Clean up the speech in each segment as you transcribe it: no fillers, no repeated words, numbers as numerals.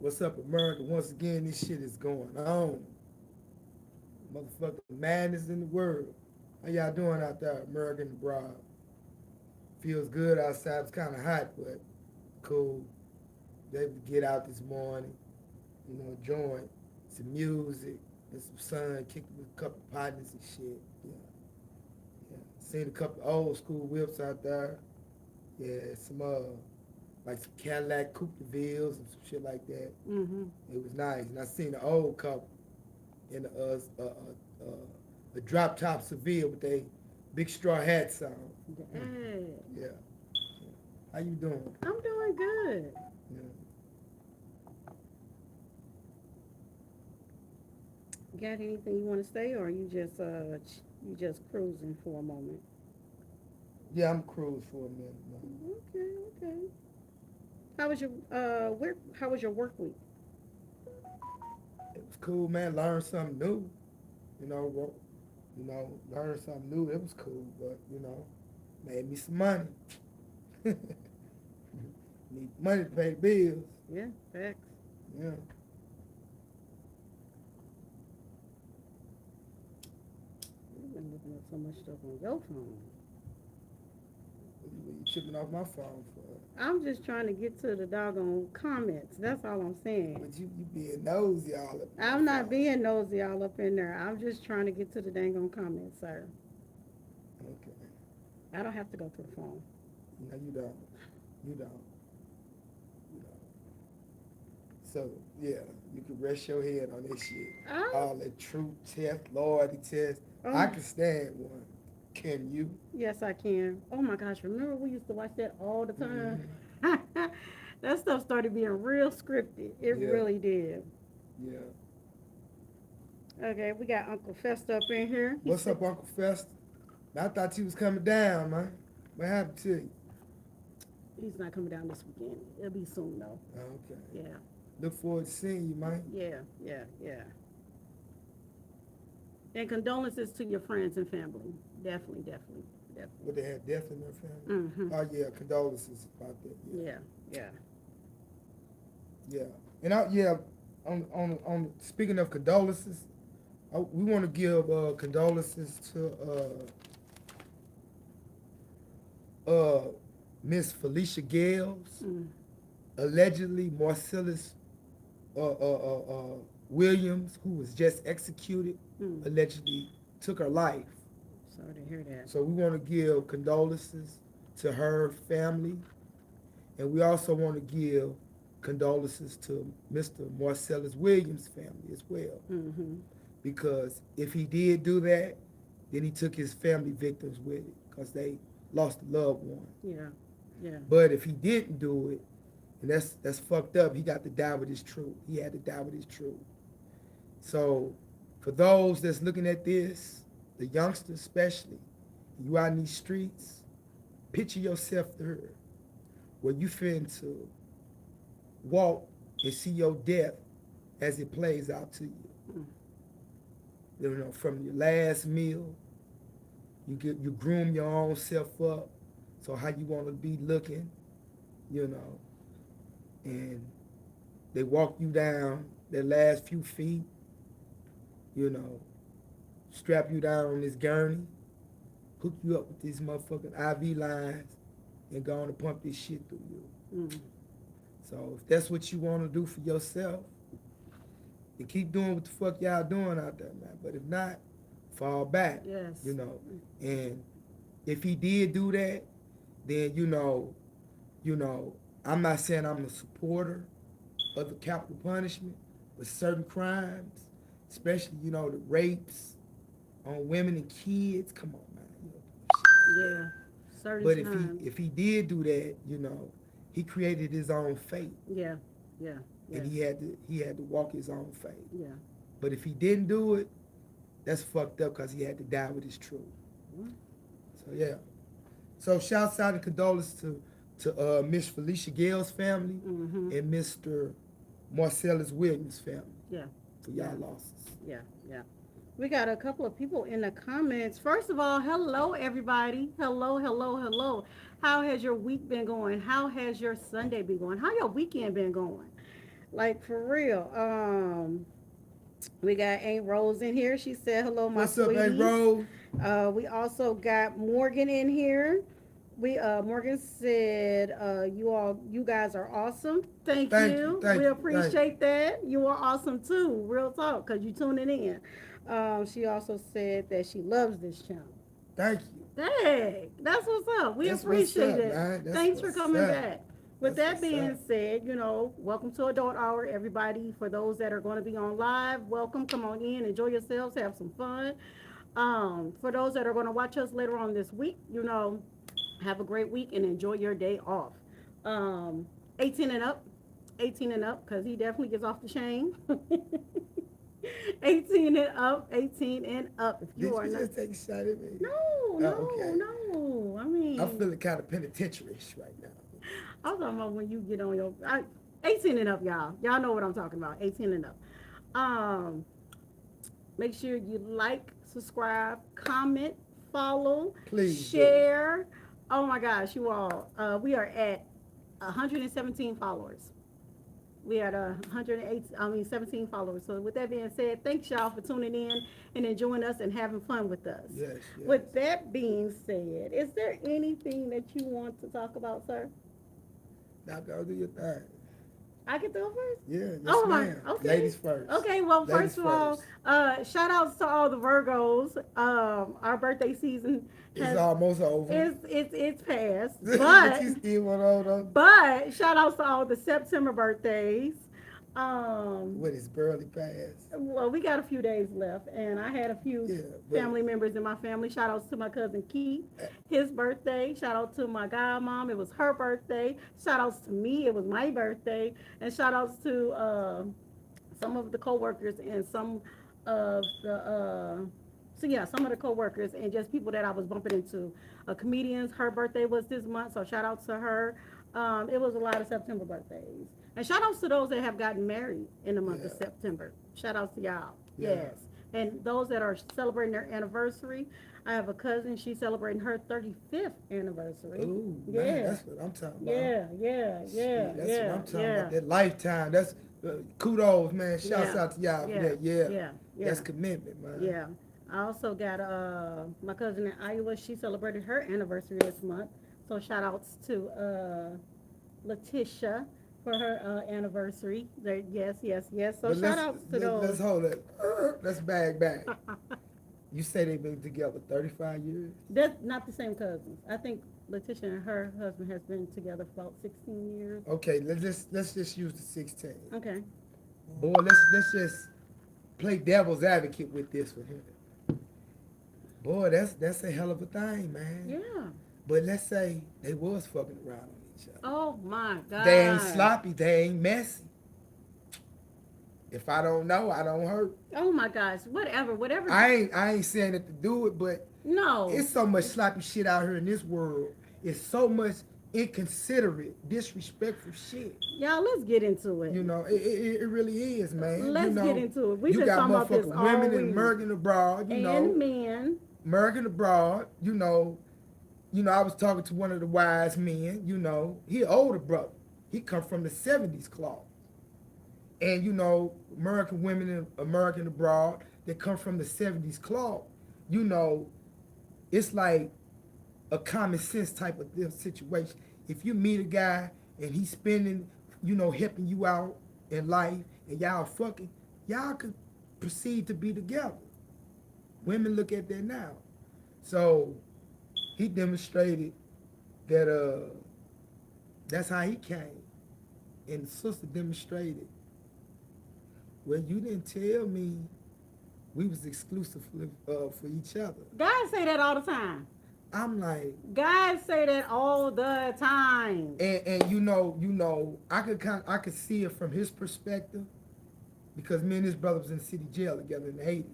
What's up, America? Once again, this shit is going on. Motherfucking madness in the world. How y'all doing out there, American abroad? Feels good outside. It's kind of hot, but cool. Able to get out this morning, join some music and some sun, kick with a couple partners and shit. Yeah, yeah. Seen a couple old school whips out there. Yeah, some like some Cadillac Coupe de Villes and some shit like that. Mm-hmm. It was nice. And I seen the old couple in a drop top Seville with they big straw hats on. Dad. Yeah. How you doing? I'm doing good. Yeah. Got anything you want to say, or you just cruising for a moment? Yeah, I'm cruise for a minute, man. Okay, okay. How was your work week? It was cool, man. Learn something new. You know, learn something new. It was cool, but made me some money. Need money to pay the bills. Yeah, facts. Yeah. You've been looking up so much stuff on your phone. What you tripping off my phone for? I'm just trying to get to the doggone comments. That's all I'm saying. But you being nosy all up in my I'm not phone. being nosy all up in there. I'm just trying to get to the dang on comments, sir. Okay. I don't have to go to the phone. No, you don't. You don't. You don't. So yeah, you can rest your head on this shit. Oh, All that truth test, loyalty test. I oh, can stand one. Can you? yes, I can. Oh my gosh, remember we used to watch that all the time? Hmm. That stuff started being real scripted. It Yeah. really did. Yeah. Okay, we got Uncle Fest up in here. He What's said up, Uncle Fest? I thought you was coming down, man. What happened to you? he's not coming down this weekend. It'll be soon though. Okay. Yeah, Look forward to seeing you, man. yeah. And condolences to your friends and family. Definitely. What they had death in their family? Mm-hmm. Oh yeah, condolences about that. Yeah. Yeah. Yeah. And on speaking of condolences, we want to give condolences to Miss Felicia Gales, Mm. allegedly Marcellus Williams, who was just executed, Mm. allegedly took her life. Sorry to hear that. So we want to give condolences to her family, and we also want to give condolences to Mr. Marcellus Williams' family as well. Mm-hmm. Because if he did do that, then he took his family victims with it because they lost a loved one. Yeah. But if he didn't do it, and that's fucked up, he got to die with his truth. He had to die with his truth. So for those that's looking at this, the youngsters especially, you out in these streets, picture yourself there where you finna walk and see your death as it plays out to you. Mm. From your last meal, you groom your own self up, so how you want to be looking, you know, and they walk you down their last few feet, you know, strap you down on this gurney, hook you up with these motherfucking IV lines, and go on to pump this shit through you. Mm. So if that's what you want to do for yourself, then keep doing what the fuck y'all doing out there, man. But if not, fall back, Yes. And if he did do that, then I'm not saying I'm a supporter of the capital punishment, but certain crimes, especially the rapes on women and kids, come on, man. Yeah. Certain But times. if he did do that, he created his own fate, Yeah. and he had to walk his own fate. Yeah. But if he didn't do it, that's fucked up because he had to die with his truth. Mm. So yeah. So shouts out and condolences to Miss Felicia Gale's family Mm-hmm. and Mr. Marcellus Williams' family Yeah. for y'all Yeah. losses. Yeah. We got a couple of people in the comments. First of all, hello everybody. Hello. How has your week been going? How has your Sunday been going? How your weekend been going? Like for real. We got Aunt Rose in here. She said hello, my What's up, Aunt sweeties. Rose? We also got Morgan in here. We Morgan said, you guys are awesome. Thank Thank you, you. We thank you, thank you. appreciate that. You are awesome too. Real talk, cause you tuning in. She also said that she loves this channel. Thank you. Hey, that's what's up. We That's what's appreciate up, it. man. That's Thanks for what's coming up. back. With That's that what's being up. said, welcome to Adult Hour, everybody. For those that are going to be on live, welcome. Come on in, enjoy yourselves, have some fun. For those that are going to watch us later on this week, have a great week and enjoy your day off. Um, 18 and up, 18 and up, because he definitely gets off the chain. 18 and up, 18 and up. If Did you are you not, just take a shot at me? no, Oh, no, okay. no. I I'm mean, feeling kind of penitentiary-ish right now. I'm talking about when you get on 18 and up, y'all. Y'all know what I'm talking about. 18 and up. Um, Make sure you like, subscribe, comment, follow, Please do. share. Oh my gosh, you all. We are at 117 followers. We are at 108, 17 followers. So with that being said, thanks y'all for tuning in and enjoying us and having fun with us. Yes, yes. With that being said, is there anything that you want to talk about, sir? Now go do your thing. I can do it first. Yeah, yes, Oh my, ma'am. okay. Ladies first. Okay, well, Ladies first of all, first. shout outs to all the Virgos. Our birthday season It's has almost over. it's passed, But you still want to but shout outs to all the September birthdays. Um, What is barely past? well, we got a few days left, and I had a few Yeah, but family members in my family. Shout outs to my cousin Keith, his birthday. Shout out to my godmom, it was her birthday. Shout outs to me, it was my birthday. And shout outs to some of the coworkers and some of the some of the coworkers and just people that I was bumping into. Comedians, her birthday was this month, so shout outs to her. It was a lot of September birthdays. And shout outs to those that have gotten married in the month of yeah, September. Shout outs to y'all. yeah. Yes. And those that are celebrating their anniversary. I have a cousin, she's celebrating her 35th anniversary. Ooh, man, Yeah. that's what I'm talking about. Yeah, yeah, yeah, Shit, that's yeah, what I'm talking yeah. about. That lifetime. That's kudos, man. Shouts Yeah, out to y'all for yeah, that. Yeah, yeah, yeah, that's commitment, man. yeah. I also got my cousin in Iowa. She celebrated her anniversary this month. So shout outs to Letitia for her anniversary. Yes, yes, yes. So But shout outs to let's those. hold it. Let's back. You say they've been together 35 years? That's not the same cousins. I think Letitia and her husband has been together for about 16 years. Okay, let's just use the 16. Okay. Boy, let's just play devil's advocate with this with him. Boy, that's a hell of a thing, man. Yeah. But let's say they was fucking around on each other. Oh my God. They ain't sloppy, they ain't messy. If I don't know, I don't hurt. Oh my gosh. Whatever. I ain't saying it to do it, but No. it's so much sloppy shit out here in this world. It's so much inconsiderate, disrespectful shit. Y'all, let's get into it. You know, it really is, man. Let's you know, get into it. We've you been got talking about this motherfucking all women week. and American abroad, you and know. men. American abroad, you know, I was talking to one of the wise men, you know, he an older brother. He come from the 70s cloth. And, you know, American women and American abroad that come from the 70s cloth, you know, it's like a common sense type of situation. If you meet a guy and he's spending, you know, helping you out in life and y'all fucking, y'all could proceed to be together. Women look at that now. So he demonstrated that that's how he came. And the sister demonstrated, well, you didn't tell me we was exclusively for each other. Guys say that all the time. I'm like, Guys say that all the time. and you know, I could see it from his perspective because me and his brother was in the city jail together in the 80s.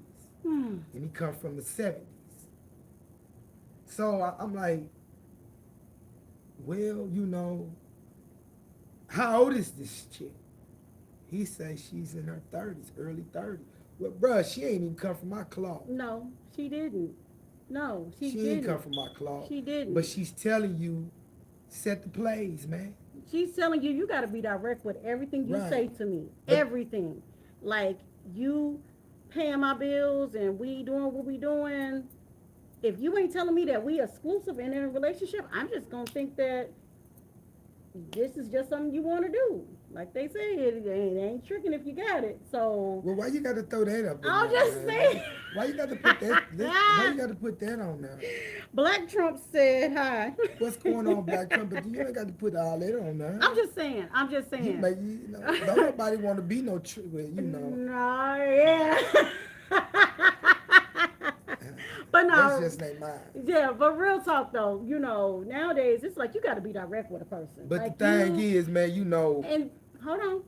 And he come from the 70s. So I'm like, well, you know, how old is this chick? He says she's in her 30s, early 30s. Well, bruh, she ain't even come from my cloth. No, she didn't. No, she She didn't. ain't come from my cloth. She didn't. But she's telling you, set the plays, man. She's telling you, you got to be direct with everything you say Right. to me. But Everything. Like, you paying my bills and we doing what we doing. If you ain't telling me that we exclusive and in a relationship, I'm just going to think that this is just something you want to do. Like they say, it ain't tricking if you got it. So, well, why you got to throw that up in I'll there, just man? say. Why you got to put that? Why you got to put that on there? Black Trump said hi. What's going on, Black Trump? But you ain't got to put all that on there. I'm just saying. I'm just You saying. make don't nobody want to be no No, yeah. But That's no, just ain't mine. yeah, but real talk though, nowadays it's like you got to be direct with a person. But Like the thing you, is, man, and hold on,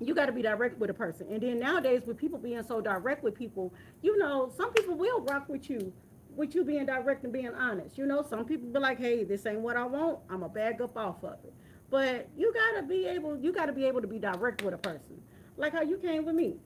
you got to be direct with a person. And then nowadays, with people being so direct with people, some people will rock with you being direct and being honest. Some people be like, hey, this ain't what I want. I'm a bag up off of it. But you got to be able to be direct with a person. Like how you came with me.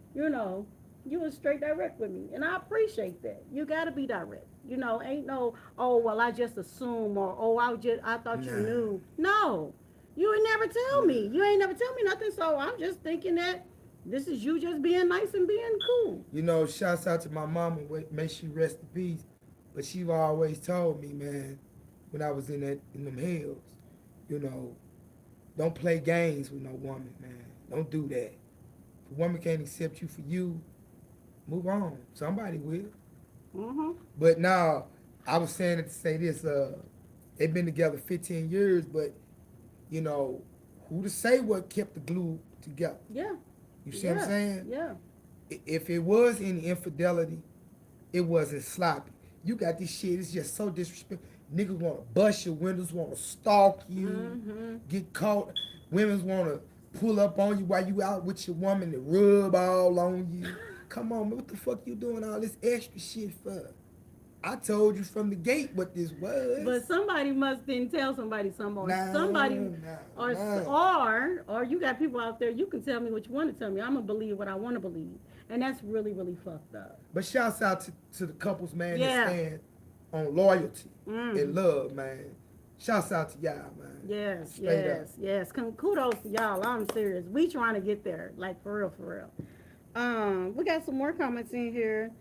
You was straight direct with me, and I appreciate that. You got to be direct. Ain't no, oh well, I just assume, or oh, I thought you nah, knew. No, you ain't never tell me. nah. You ain't never tell me nothing. So I'm just thinking that this is you just being nice and being cool. Shouts out to my mama. May she rest in peace. But she always told me, man, when I was in them hills, you know, don't play games with no woman, man. Don't do that. If a woman can't accept you for you, move on. Somebody will. Mhm. But now, I was saying it to say this. They've been together 15 years, but you know, who to say what kept the glue together? Yeah. You see what I'm Yeah. saying? Yeah. If it was any infidelity, it wasn't sloppy. You got this shit. It's just so disrespectful. Niggas want to bust your windows, want to stalk you, Mhm. get caught. Women want to pull up on you while you out with your woman and rub all on you. Come on, man, what the fuck you doing all this extra shit for? I told you from the gate what this But was. somebody must then tell somebody something, or Nah, somebody, nah, or nah. or you got people out there. You can tell me what you want to tell me. I'm gonna believe what I want to believe, and that's really really fucked up. But shouts out to the couples, man, that Yeah. stand on loyalty and Mm. love, man. Shouts out to y'all, man. Yes, Straight up. yes, yes. Kudos to y'all. I'm serious. We trying to get there, like for real, for real. We got some more comments in here.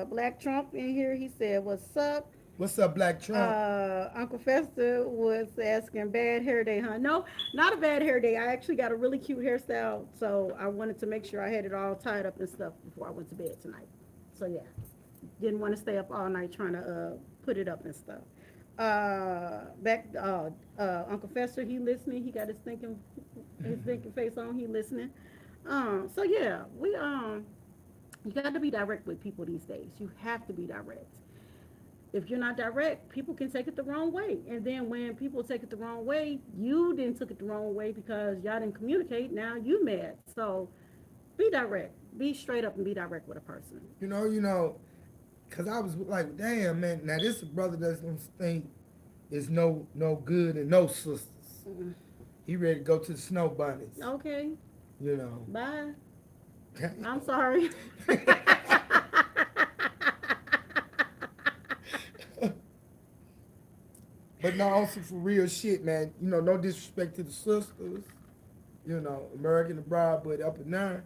Black Trump in here. He said, "What's up?" What's up, Black Trump? Uncle Fester was asking, "Bad hair day, huh?" No, not a bad hair day. I actually got a really cute hairstyle, so I wanted to make sure I had it all tied up and stuff before I went to bed tonight. So yeah, didn't want to stay up all night trying to put it up and stuff. Back Uncle Fester, he listening. He got his thinking face on. He listening. So yeah, you got to be direct with people these days. You have to be direct. If you're not direct, people can take it the wrong way. And then when people take it the wrong way, you then took it the wrong way because y'all didn't communicate. Now you mad. So be direct. Be straight up and be direct with a person. Cause I was like, damn, man. Now this a brother that's gonna think is no good and no sisters. Mm. He ready to go to the snow bunnies. Okay. You know. Bye. I'm sorry. But no, also for real shit, man. No disrespect to the sisters. American abroad, but up in there,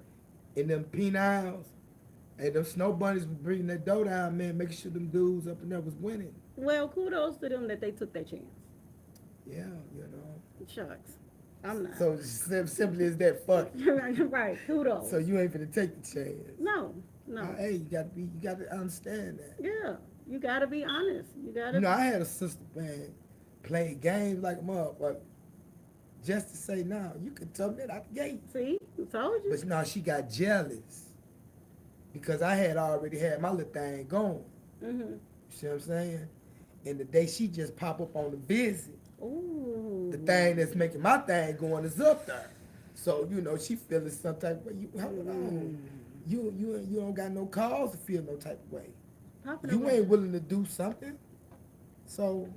in them penals, and them snow bunnies was bringing that dough down, man, making sure them dudes up in there was winning. Well, kudos to them that they took their chance. Yeah, Shucks. I'm not. So simply as that, fuck. Right. Kudos. So you ain't finna take the chance. No. No. Hey, you gotta understand that. Yeah. You gotta be honest. You gotta. I had a sister, man, playing games like a motherfucker. Just to say, no, you can tell me that out the gate. See, I told you. But no, she got jealous because I had already had my little thing going. Mm-hmm. You see what I'm saying? And the day she just pop up on the visit, Ooh. the thing that's making my thing going is up there. So she feeling some type of way. Hold on, you don't got no cause to feel no type of way. You ain't willing to do something. So,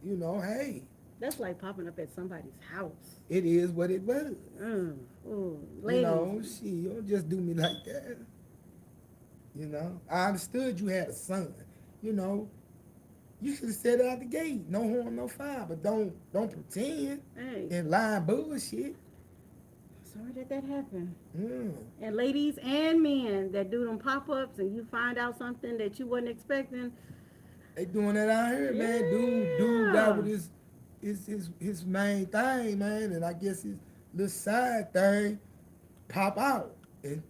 hey. That's like popping up at somebody's house. It is what it was. Ooh, ladies. You don't just do me like that. I understood you had a son. You should have said it out the gate. No harm, no foul. But don't pretend Hey, and lie and bullshit. sorry that that happened. Mm. And ladies and men that do them pop ups and you find out something that you wasn't expecting, They doing that out here, man. Dude got yeah. with his main thing, man, and I guess his little side thing pop out. And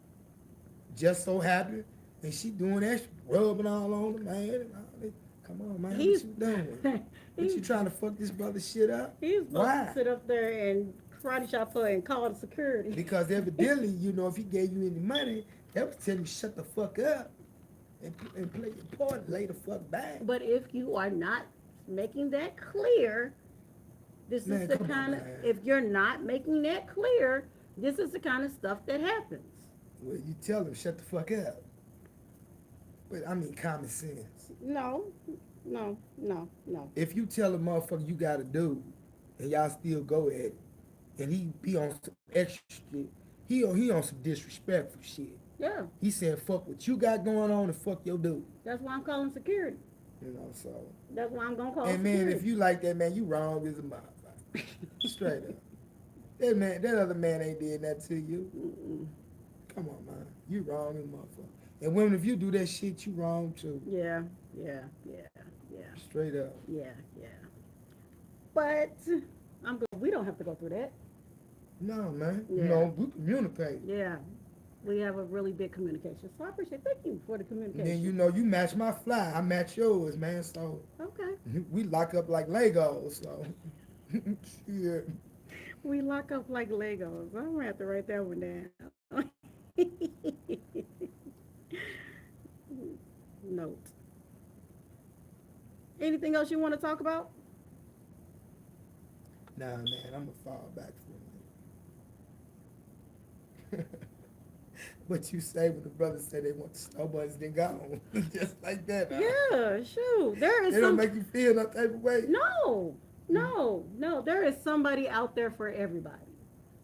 just so happened, and she doing that, she rubbing all on the man and all that. Come on, man, what He's you doing? What he's you trying to fuck this brother shit up? he's supposed to Why? sit up there and karate chop her and call the security. Because evidently, if he gave you any money, that was telling you shut the fuck up and play your part, lay the fuck back. But if you are not making that clear, this Man, is the come on, kind of, man. if you're not making that clear, this is the kind of stuff that happens. Well, you tell him shut the fuck up. But I mean common sense. No, no, no, no. If you tell a motherfucker you got to do, and y'all still go at it, and he be on some extra shit, he on some disrespectful shit. Yeah, He saying fuck what you got going on and fuck your dude. that's why I'm calling security. So. That's why I'm gonna call And man, security. if you like that man, you wrong as a motherfucker. Straight up. That other man ain't did that to you. Mm-mm. Come on, man. You wrong as a motherfucker. And women, if you do that shit, you wrong too. Yeah, yeah, yeah, yeah, Straight up. yeah, yeah. But I'm good. We don't have to go through that. No, man. Yeah. We communicate. Yeah, we have a really big communication. So I appreciate. Thank you for the communication. And then you match my fly, I match yours, man. So Okay. we lock up like Legos. So yeah. We lock up like Legos. I'm gonna have to write that one down. Note. Anything else you want to talk about? Nah, man, I'm gonna fall back for a minute. What you say when the brothers say they want the snow bunnies, they gone. Just like that. Huh? Yeah, shoot. There is They don't some. make you feel no type of way. No, no, no. There is somebody out there for everybody.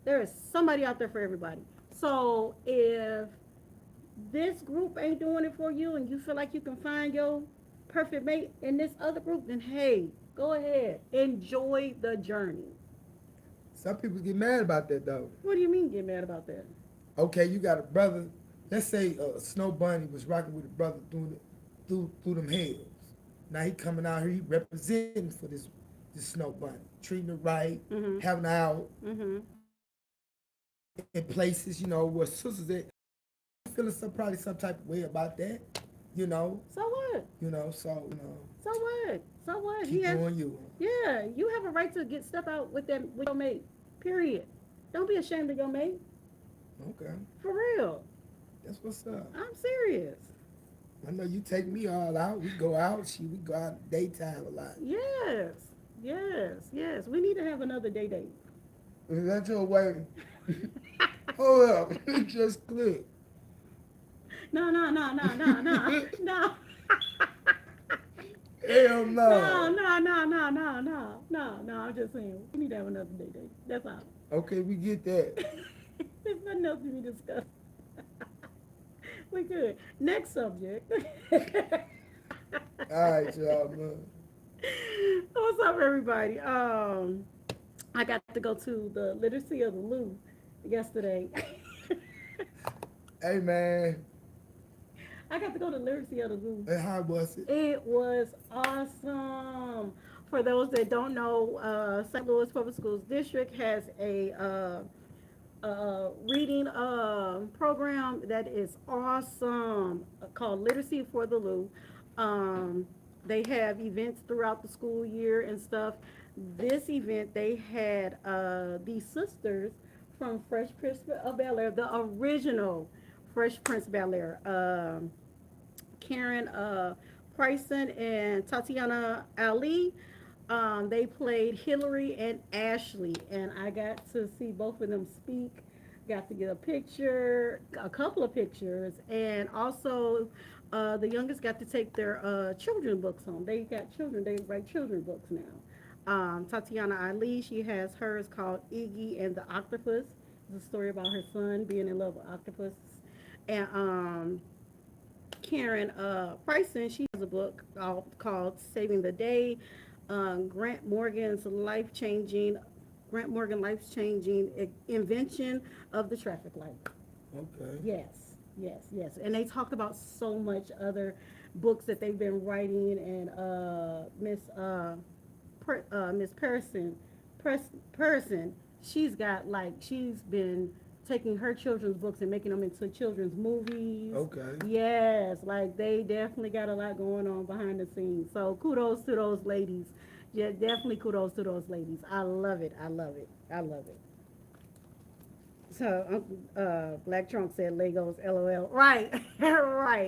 There is somebody out there for everybody. So if this group ain't doing it for you and you feel like you can find your perfect mate in this other group, then hey, go ahead. Enjoy the journey. Some people get mad about that though. What do you mean get mad about that? Okay, you got a brother. Let's say Snow Bunny was rocking with a brother through them hills. Now he coming out here, he representing for this Snow Bunny, treating it right, Mm-hmm. having her out Mm-hmm. in places, where sisters at, feeling probably some type of way about that, you know, So what? so So what? So what? keep He has, doing you. yeah, you have a right to get step out with your mate. Period. Don't be ashamed of your mate. Okay, For real. that's what's up. I'm serious. I know you take me all out. We go out, we go out daytime a lot. Yes. Yes. Yes. We need to have another day date. Is that your way? Hold up, it just clicked. No, no, no, no, no, no, no. Hell no. No, no, no, no, no, no, no, no. I'm just saying we need to have another day date. That's all. Okay, we get that. There's nothing else to be discussed. We good. Next subject. All right, y'all, man. What's up, everybody? I got to go to the Literacy of the Lou yesterday. Hey, man. I got to go to Literacy of the Lou. And how was it? It was awesome. For those that don't know, St. Louis Public Schools District has a reading program that is awesome called Literacy for the Lou. They have events throughout the school year and stuff. This event, they had these sisters from Fresh Prince of Bel-Air, the original Fresh Prince Bel-Air. Karen Bryson and Tatiana Ali. They played Hillary and Ashley, and I got to see both of them speak. Got to get a couple of pictures, and also the youngest got to take their children books home. They got children; they write children books now. Tatiana Ali, she has hers called Iggy and the Octopus. It's a story about her son being in love with octopus, and Karen Bryson. She has a book called Saving the Day. Grant Morgan's life changing. Grant Morgan life changing invention of the traffic light. Okay. Yes, yes, yes. And they talked about so much other books that they've been writing, and Miss Person, she's been taking her children's books and making them into children's movies. Okay. Yes, like they definitely got a lot going on behind the scenes. So kudos to those ladies. Yeah, definitely kudos to those ladies. I love it. I love it. I love it. So Black Trunk said Legos, LOL. Right,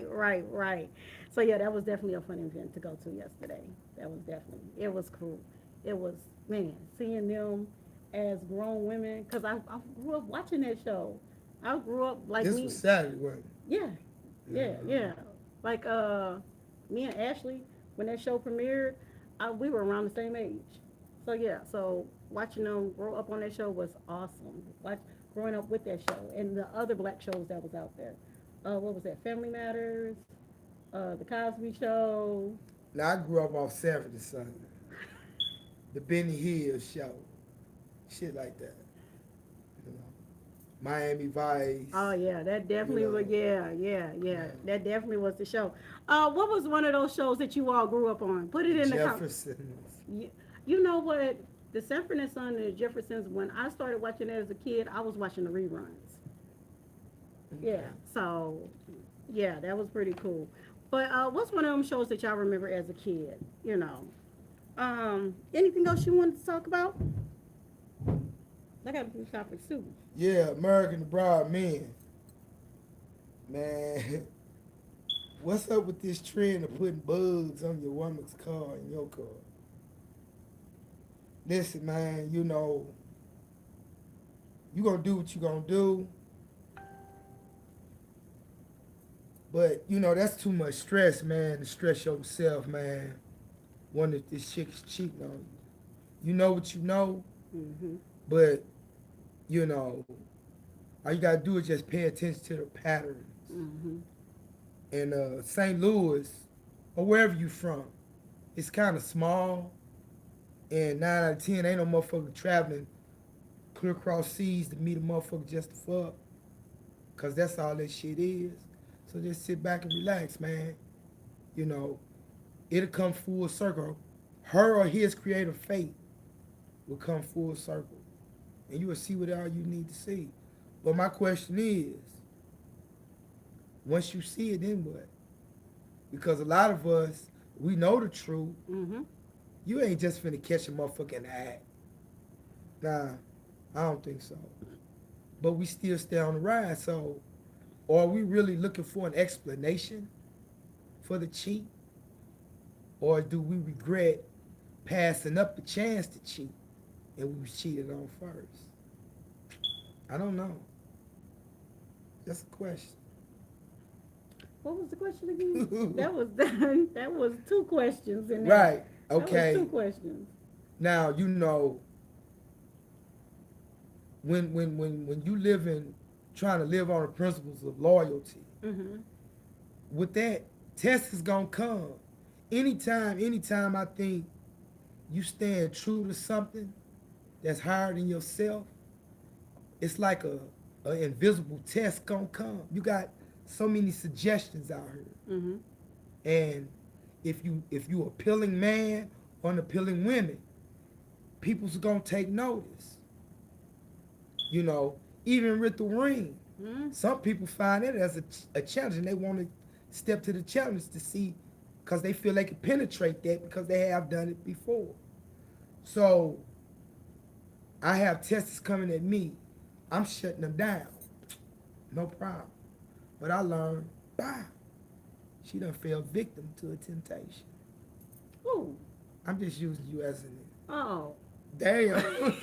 right. So yeah, that was definitely a fun event to go to yesterday. That was definitely, it was cool. It was, man, seeing them as grown women, because I grew up watching that show. I grew up like This me. was Saturday, wasn't Yeah, it? yeah. Like me and Ashley, when that show premiered, we were around the same age. So yeah, so watching them grow up on that show was awesome. Like growing up with that show and the other black shows that was out there. What was that? Family Matters, The Cosby Show. Now I grew up off Sanford and Son, the Benny Hill show, shit like that. You know, Miami Vice. Oh yeah, that definitely You know. was. Yeah. That definitely was the show. What was one of those shows that you all grew up on? Put it in the Jeffersons. You know what? The Sanford and Son and the Jeffersons. When I started watching it as a kid, I was watching the reruns. Yeah. So, yeah, that was pretty cool. But what's one of them shows that y'all remember as a kid? You know. Anything else you wanted to talk about? I got a few topics too. Yeah, American Abroad men. Man, what's up with this trend of putting bugs on your woman's car and your car? Listen, man, you know, you gonna do what you gonna do, but you know that's too much stress, man. To stress yourself, man. Wonder if this chick is cheating on you. You know what you know, Mhm. but you know, all you gotta do is just pay attention to the patterns. Mhm. And St. Louis, or wherever you from, it's kind of small, and 9 out of 10 ain't no motherfucker traveling clear across seas to meet a motherfucker just to fuck, cause that's all that shit is. So just sit back and relax, man. You know, it'll come full circle. Her or his creative fate will come full circle, and you will see what all you need to see. But my question is, once you see it, then what? Because a lot of us, we know the truth. Mhm. You ain't just finna catch a motherfucker in the act. Nah, I don't think so. But we still stay on the ride. So, are we really looking for an explanation for the cheat? Or do we regret passing up the chance to cheat and we was cheated on first? I don't know. That's a question. What was the question again? that was that was two questions in there. Right. Okay. That was two questions. Now, you know, when you live in trying to live on the principles of loyalty, Mhm. with that, test is gonna come. Anytime I think you stand true to something that's higher than yourself, it's like a invisible test gonna come. You got so many suggestions out here. Mhm. And if you appealing man or an appealing women, people's gonna take notice. You know, even with the ring, Mhm. some people find it as a challenge, and they want to step to the challenge to see, because they feel they can penetrate that because they have done it before. So I have testers coming at me. I'm shutting them down. No problem. But I learned, bye. She done fell victim to a temptation. Ooh. I'm just using you as an Oh. damn.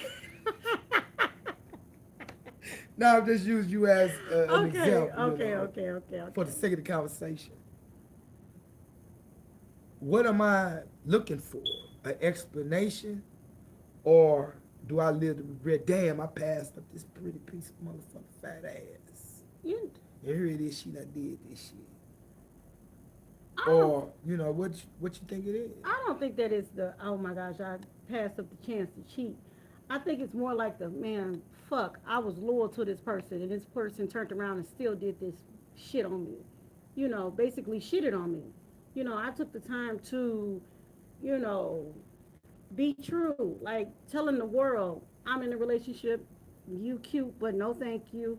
No, I'm just using you as an Okay. example. Okay. You know, Okay. for the sake of the conversation. What am I looking for? An explanation? Or do I live to regret? Damn, I passed up this pretty piece of motherfucking fat ass. You. And here it is, she done did this shit. I don't, or what you think it is? I don't think that it's the, oh my gosh, I passed up the chance to cheat. I think it's more like the, man, fuck, I was loyal to this person and this person turned around and still did this shit on me. Basically shitted on me. I took the time to, you know, be true. Like telling the world, I'm in a relationship, you cute, but no thank you.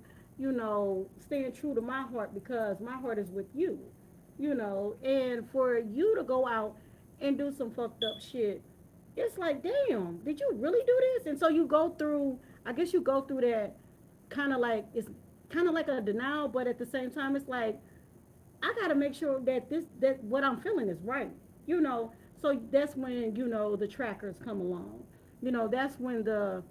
Staying true to my heart because my heart is with you. And for you to go out and do some fucked up shit, it's like, damn, did you really do this? And so you go through, I guess you go through that it's kind of like a denial, but at the same time, it's like, I got to make sure that what I'm feeling is right. You know, so that's when the trackers come along. That's when the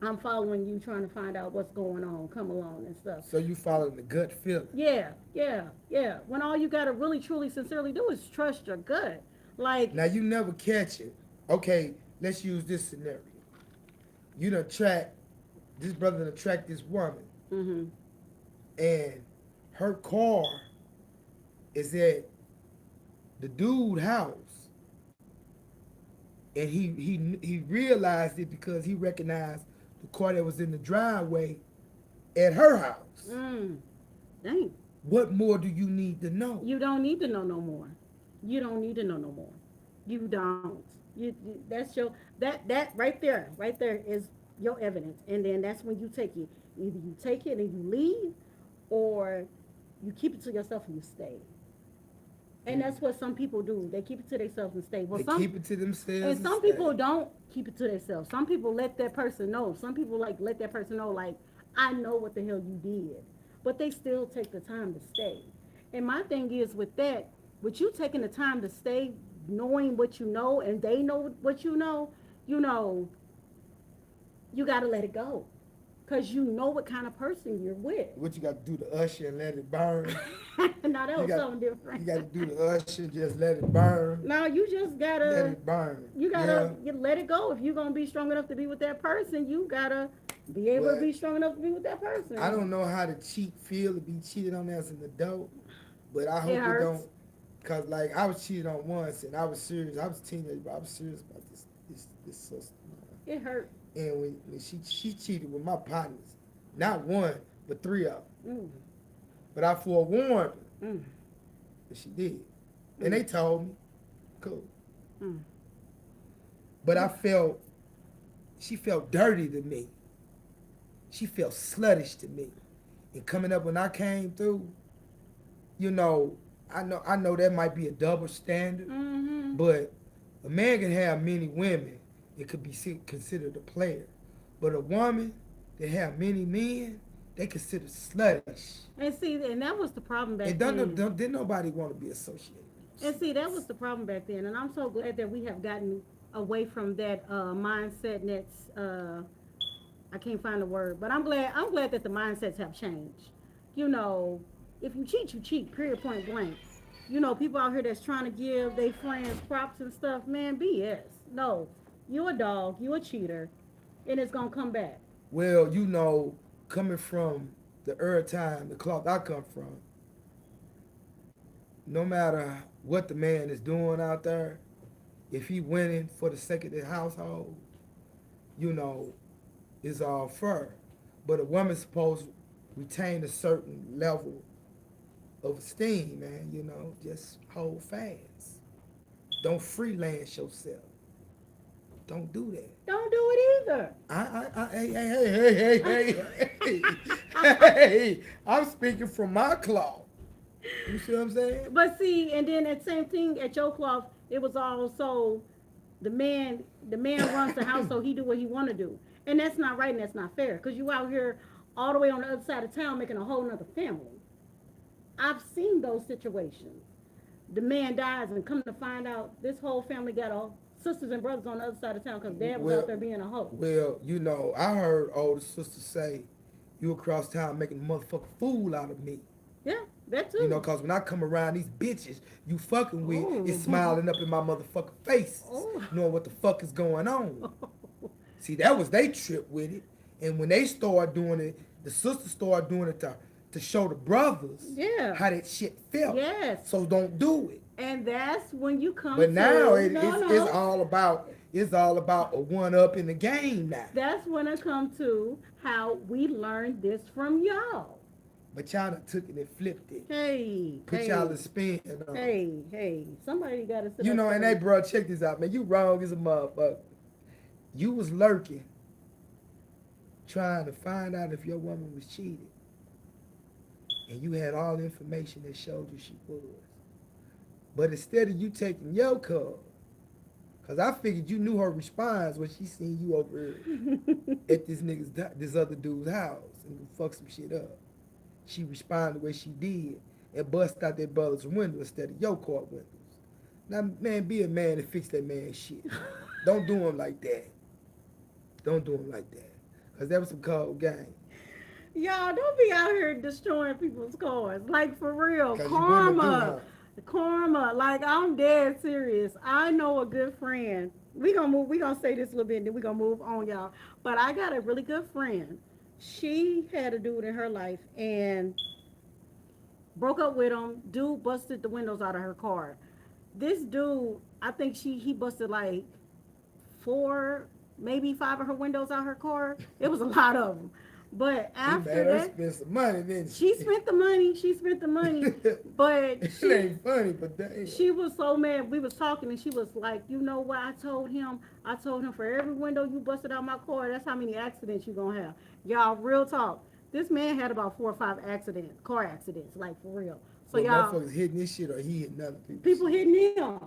I'm following you, trying to find out what's going on, come along and stuff. So you following the gut feeling. Yeah, yeah, yeah. When all you gotta really, truly, sincerely do is trust your gut. Like, Now you never catch it. Okay, let's use this scenario. You done track this brother done track this woman, mm-hmm, and her car is at the dude house, and he realized it because he recognized the car that was in the driveway at her house. dang. What more do you need to know? You don't need to know no more. You don't need to know no more. You don't. That's your that right there is your evidence, and then that's when you take it. Either you take it and you leave, or you keep it to yourself and you stay. And that's what some people do. They keep it to themselves and stay. Well, They keep it to themselves. and some people don't keep it to themselves. Some people let that person know. Some people let that person know, like, I know what the hell you did. But they still take the time to stay. And my thing is with you taking the time to stay, knowing what you know, and they know what you know, you got to let it go. Because you know what kind of person you're with. What you got to do to usher and let it burn? Now, that was something different. You got to do the usher, just let it burn. No, you just got to. Let it burn. You got to let it go. If you're going to be strong enough to be with that person, you got to be able to be strong enough to be with that person. I don't know how to feel to be cheated on as an adult, but I hope it don't. Because, like, I was cheated on once, and I was serious. I was a teenager, but I was serious about this sister. It hurt. And when she cheated with my partners, not one, but three of them. But I forewarned her, but she did. And they told me, cool. But she felt dirty to me. She felt sluttish to me. And coming up when I came through, I know that might be a double standard, but a man can have many women. It could be considered a player. But a woman that have many men, they consider sluttish. And see, and that was the problem back then. Didn't nobody want to be associated. And see, that was the problem back then. And I'm so glad that we have gotten away from that mindset. And that's I can't find the word, but I'm glad that the mindsets have changed. If you cheat, you cheat. Period. Point blank. People out here that's trying to give their friends props and stuff. Man, BS. No. You a dog, you a cheater, and it's gonna come back. Well, coming from the earth time, the cloth I come from, no matter what the man is doing out there, if he winning for the sake of the household, it's all fair. But a woman's supposed to retain a certain level of esteem, man, just hold fast. Don't freelance yourself. Don't do that. Don't do it either. Hey, I'm speaking from my cloth. You see what I'm saying? But see, and then that same thing at your cloth, it was also the man runs the house, so he do what he want to do. And that's not right and that's not fair. Because you out here all the way on the other side of town making a whole nother family. I've seen those situations. The man dies and come to find out this whole family got all sisters and brothers on the other side of town because dad was out there being a hoe. Well, I heard older sisters say, you across town making a motherfucking fool out of me. Yeah, that too. Because when I come around, these bitches you fucking with is smiling up in my motherfucking face, knowing what the fuck is going on. See, that was they trip with it. And when they start doing it, the sisters start doing it to show the brothers how that shit felt. Yes. So don't do it. And that's when you come But to now no, it's no. all about a one up in the game now. That's when I come to how we learned this from y'all. But y'all done took it and flipped it. Hey, Put y'all hey, a spin on it. hey. Somebody got to sit You up know, and there. they bro, check this out, man. You wrong as a motherfucker. You was lurking, trying to find out if your woman was cheating. And you had all the information that showed you she was. But instead of you taking your call, because I figured you knew her response when she seen you over at this other dude's house and fuck some shit up. She responded the way she did and bust out that brother's window instead of your car windows. Now, man, be a man and fix that man's shit. Don't do him like that. Don't do him like that. Because that was some cold game. Y'all don't be out here destroying people's cars. Like for real. Because you women do, Karma. huh? Karma. Like I'm dead serious. I know a good friend. We gonna say this a little bit and then we gonna move on, y'all. But I got a really good friend. She had a dude in her life and broke up with him. Dude busted the windows out of her car. This dude, I think he busted like four, maybe five of her windows out her car. It was a lot of them. But He after made her that, spend some money, didn't she spent the money. She spent the money, but It ain't funny, but damn. she was so mad. We was talking, and she was like, "You know what? I told him. For every window you busted out my car, that's how many accidents you gonna have." Y'all, real talk. This man had about 4 or 5 accidents, car accidents, like for real. So But y'all, motherfuckers hitting this shit or he hitting other people shit. hitting him.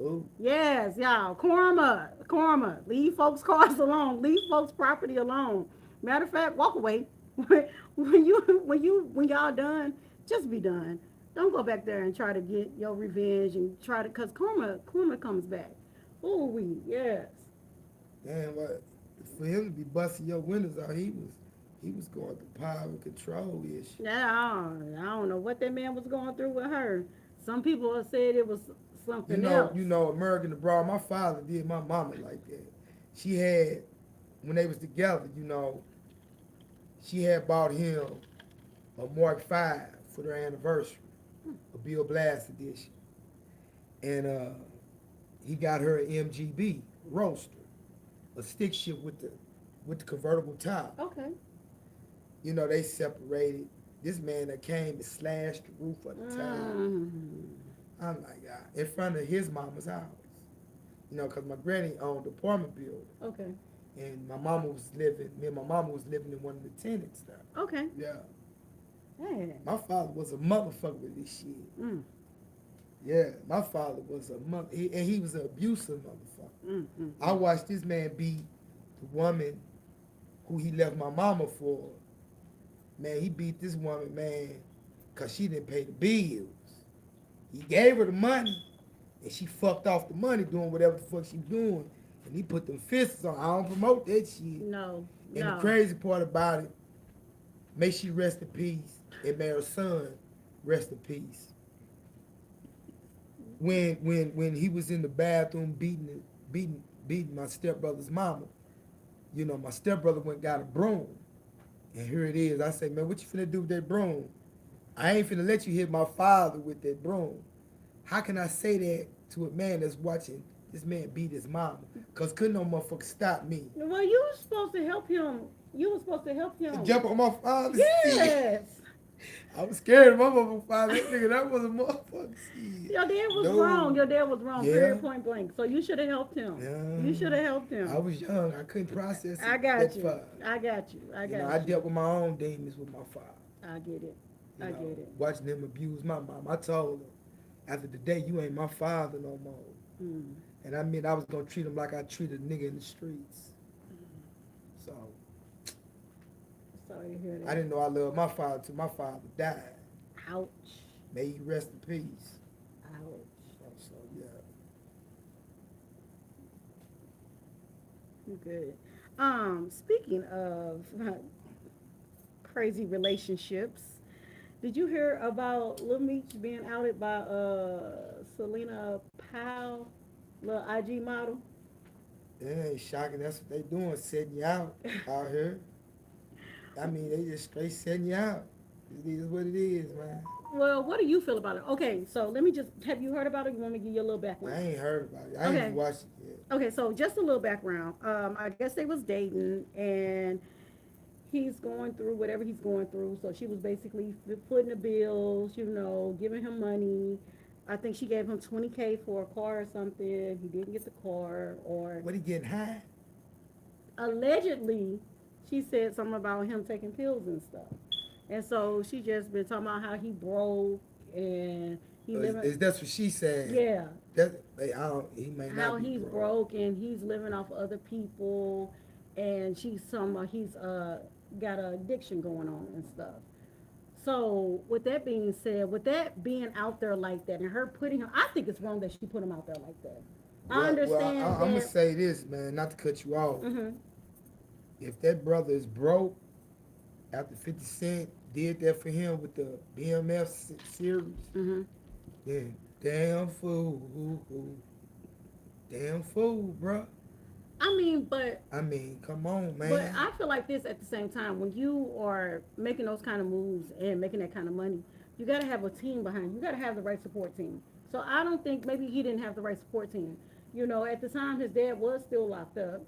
Ooh. Yes, y'all. Karma. Leave folks' cars alone. Leave folks' property alone. Matter of fact, walk away. When y'all done, just be done. Don't go back there and try to get your revenge and try to, cause karma comes back. Ooh we yes. Damn, what for him to be busting your windows out, he was going through power and control issue. Yeah, I don't know what that man was going through with her. Some people have said it was something else. American abroad. My father did my mama like that. She had when they was together, she had bought him a Mark V for their anniversary, a Bill Blast edition, and he got her an MGB roaster, a stick shift with the convertible top. Okay. They separated. This man that came and slashed the roof of the tire. I'm like, God, in front of his mama's house. Because my granny owned an apartment building. Okay. And me and my mama was living in one of the tenants there. Okay. Yeah. Man. My father was a motherfucker with this shit. Mm. Yeah, my father was and he was an abusive motherfucker. I Mm. watched this man beat the woman who he left my mama for. Man, he beat this woman, man, because she didn't pay the bills. He gave her the money, and she fucked off the money doing whatever the fuck she doing. And he put them fists on. I don't promote that shit. No. And No. the crazy part about it, may she rest in peace, and may her son rest in peace. When he was in the bathroom beating my stepbrother's mama, my stepbrother went and got a broom. And here it is. I say, man, what you finna do with that broom? I ain't finna let you hit my father with that broom. How can I say that to a man that's watching this man beat his mama? Because couldn't no motherfucker stop me. Well, you were supposed to help him. Jump on my father's Yes. I was scared of my motherfucking father. That nigga, that was a motherfucker shit. Your dad was No. wrong. Your dad was wrong. Yeah. Period, point blank. So you should have helped him. Yeah. You should have helped him. I was young. I couldn't process it. I got that you. far. I got you. I got I you. dealt with my own demons with my father. I get it. I get it. Watching him abuse my mom. I told him, after the day, you ain't my father no more. Mm. And I was going to treat him like I treated a nigga in the streets. So, Sorry to hear that. I didn't know I loved my father until my father died. Ouch. May he rest in peace. Ouch. So yeah. You good. Speaking of crazy relationships, did you hear about Lil Meech being outed by Selena Powell, little IG model? It ain't shocking. That's what they doing, setting you out here. I mean, they just straight setting you out. It is what it is, man. Well, what do you feel about it? Okay, so let me just have you heard about it? You want me to give you a little I background? ain't heard about it. I ain't even Okay. watched it yet. Okay, so just a little background. I guess they was dating, and he's going through whatever he's going through. So she was basically putting the bills, giving him money. I think she gave him 20K for a car or something. He didn't get the car, or What he getting high? allegedly, she said something about him taking pills and stuff. And so she just been talking about how he broke and he living, Is that's what she said? yeah, That I don't. He may how not be he's broke. broke and he's living off other people, and she's some he's got an addiction going on and stuff. So with that being said, with that being out there like that and her putting him, I think it's wrong that she put him out there like that. I understand I'm gonna that. say this, man. Not to cut you off. Mhm. If that brother is broke after 50 Cent did that for him with the BMF series, Mhm. then damn fool, damn fool, bruh. I mean, but I mean, come on, But man. I feel like this at the same time. When you are making those kind of moves and making that kind of money, you got to have a team behind you. You got to have the right support team. So I don't think maybe he didn't have the right support team. At the time his dad was still locked up,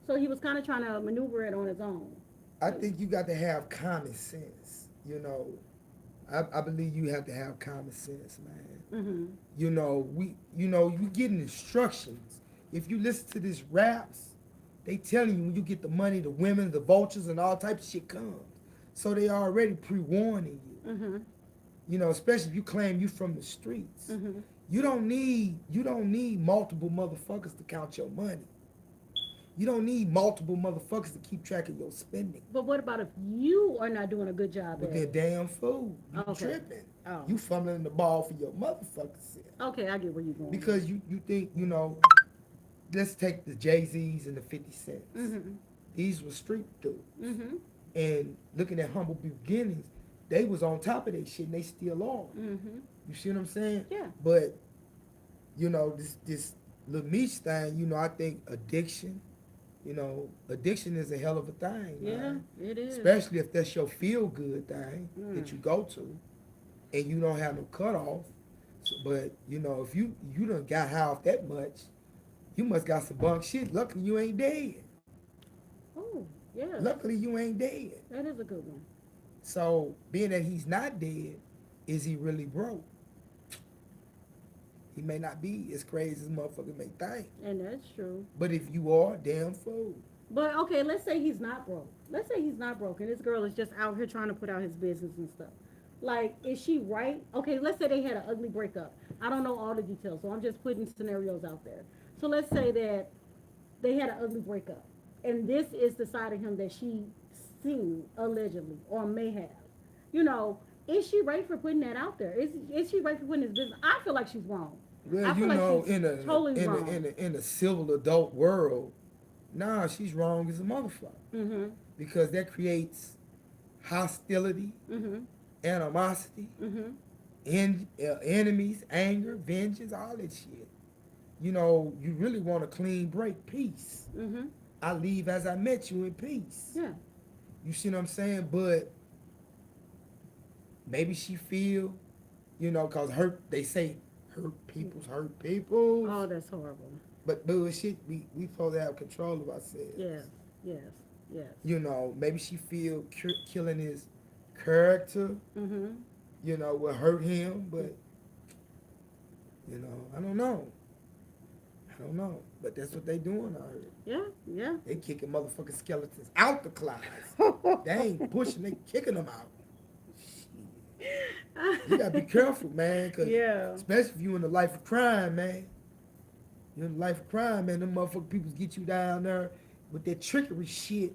so he was kind of trying to maneuver it on his own. I think you got to have common sense. I believe you have to have common sense, man. Mhm. You getting instructions. If you listen to these raps, they telling you when you get the money, the women, the vultures, and all types of shit comes. So they already pre-warning you. Mhm. Especially if you claim you from the streets. Mhm. You don't need multiple motherfuckers to count your money. You don't need multiple motherfuckers to keep track of your spending. But what about if you are not doing a good job But at they're it? damn fool. You Okay. tripping. Oh. You fumbling the ball for your motherfucking self. Okay, I get where you're going. Because you think, let's take the Jay-Z's and the 50 Cents. Mhm. These were street dudes. Mhm. And looking at humble beginnings, they was on top of that shit and they still are. Mhm. You see what I'm saying? Yeah. But, this little Meech thing, I think addiction is a hell of a thing, Yeah, man. it is. Especially if that's your feel good thing that Mm. you go to and you don't have no cutoff. So, but if you done got high off that much, you must got some bunk shit. Luckily you ain't dead. Oh, yeah. Luckily you ain't dead. That is a good one. So being that he's not dead, is he really broke? He may not be as crazy as motherfuckers may think. And that's true. But if you are, damn fool. But okay, let's say he's not broke. Let's say he's not broke and this girl is just out here trying to put out his business and stuff. Like, is she right? Okay, let's say they had an ugly breakup. I don't know all the details, so I'm just putting scenarios out there. So let's say that they had an ugly breakup. And this is the side of him that she seen allegedly or may have. You know, is she right for putting that out there? Is she right for putting his business? I feel like she's wrong. Well, I feel like she's in totally wrong. a civil adult world, nah, she's wrong as a motherfucker. Mm-hmm. Because that creates hostility, Mm-hmm. animosity, Mm-hmm. enemies, anger, vengeance, all that shit. You really want a clean break, peace. Mm-hmm. I leave as I met you in peace. Yeah. You see what I'm saying? But maybe she feel, cause they say hurt people's hurt people's. Oh, that's horrible. But bullshit, we supposed to have control of ourselves. Yes. Yes. Yes. Maybe she feel killing his character, Mm-hmm. will hurt him, but I don't know. I don't know. But that's what they doing out here. Yeah. Yeah. They kicking motherfucking skeletons out the closet. They ain't pushing, they kicking them out. You gotta be careful, man, cause Yeah. especially if you in the life of crime, man. You in the life of crime, man. Them motherfucking people get you down there with that trickery shit,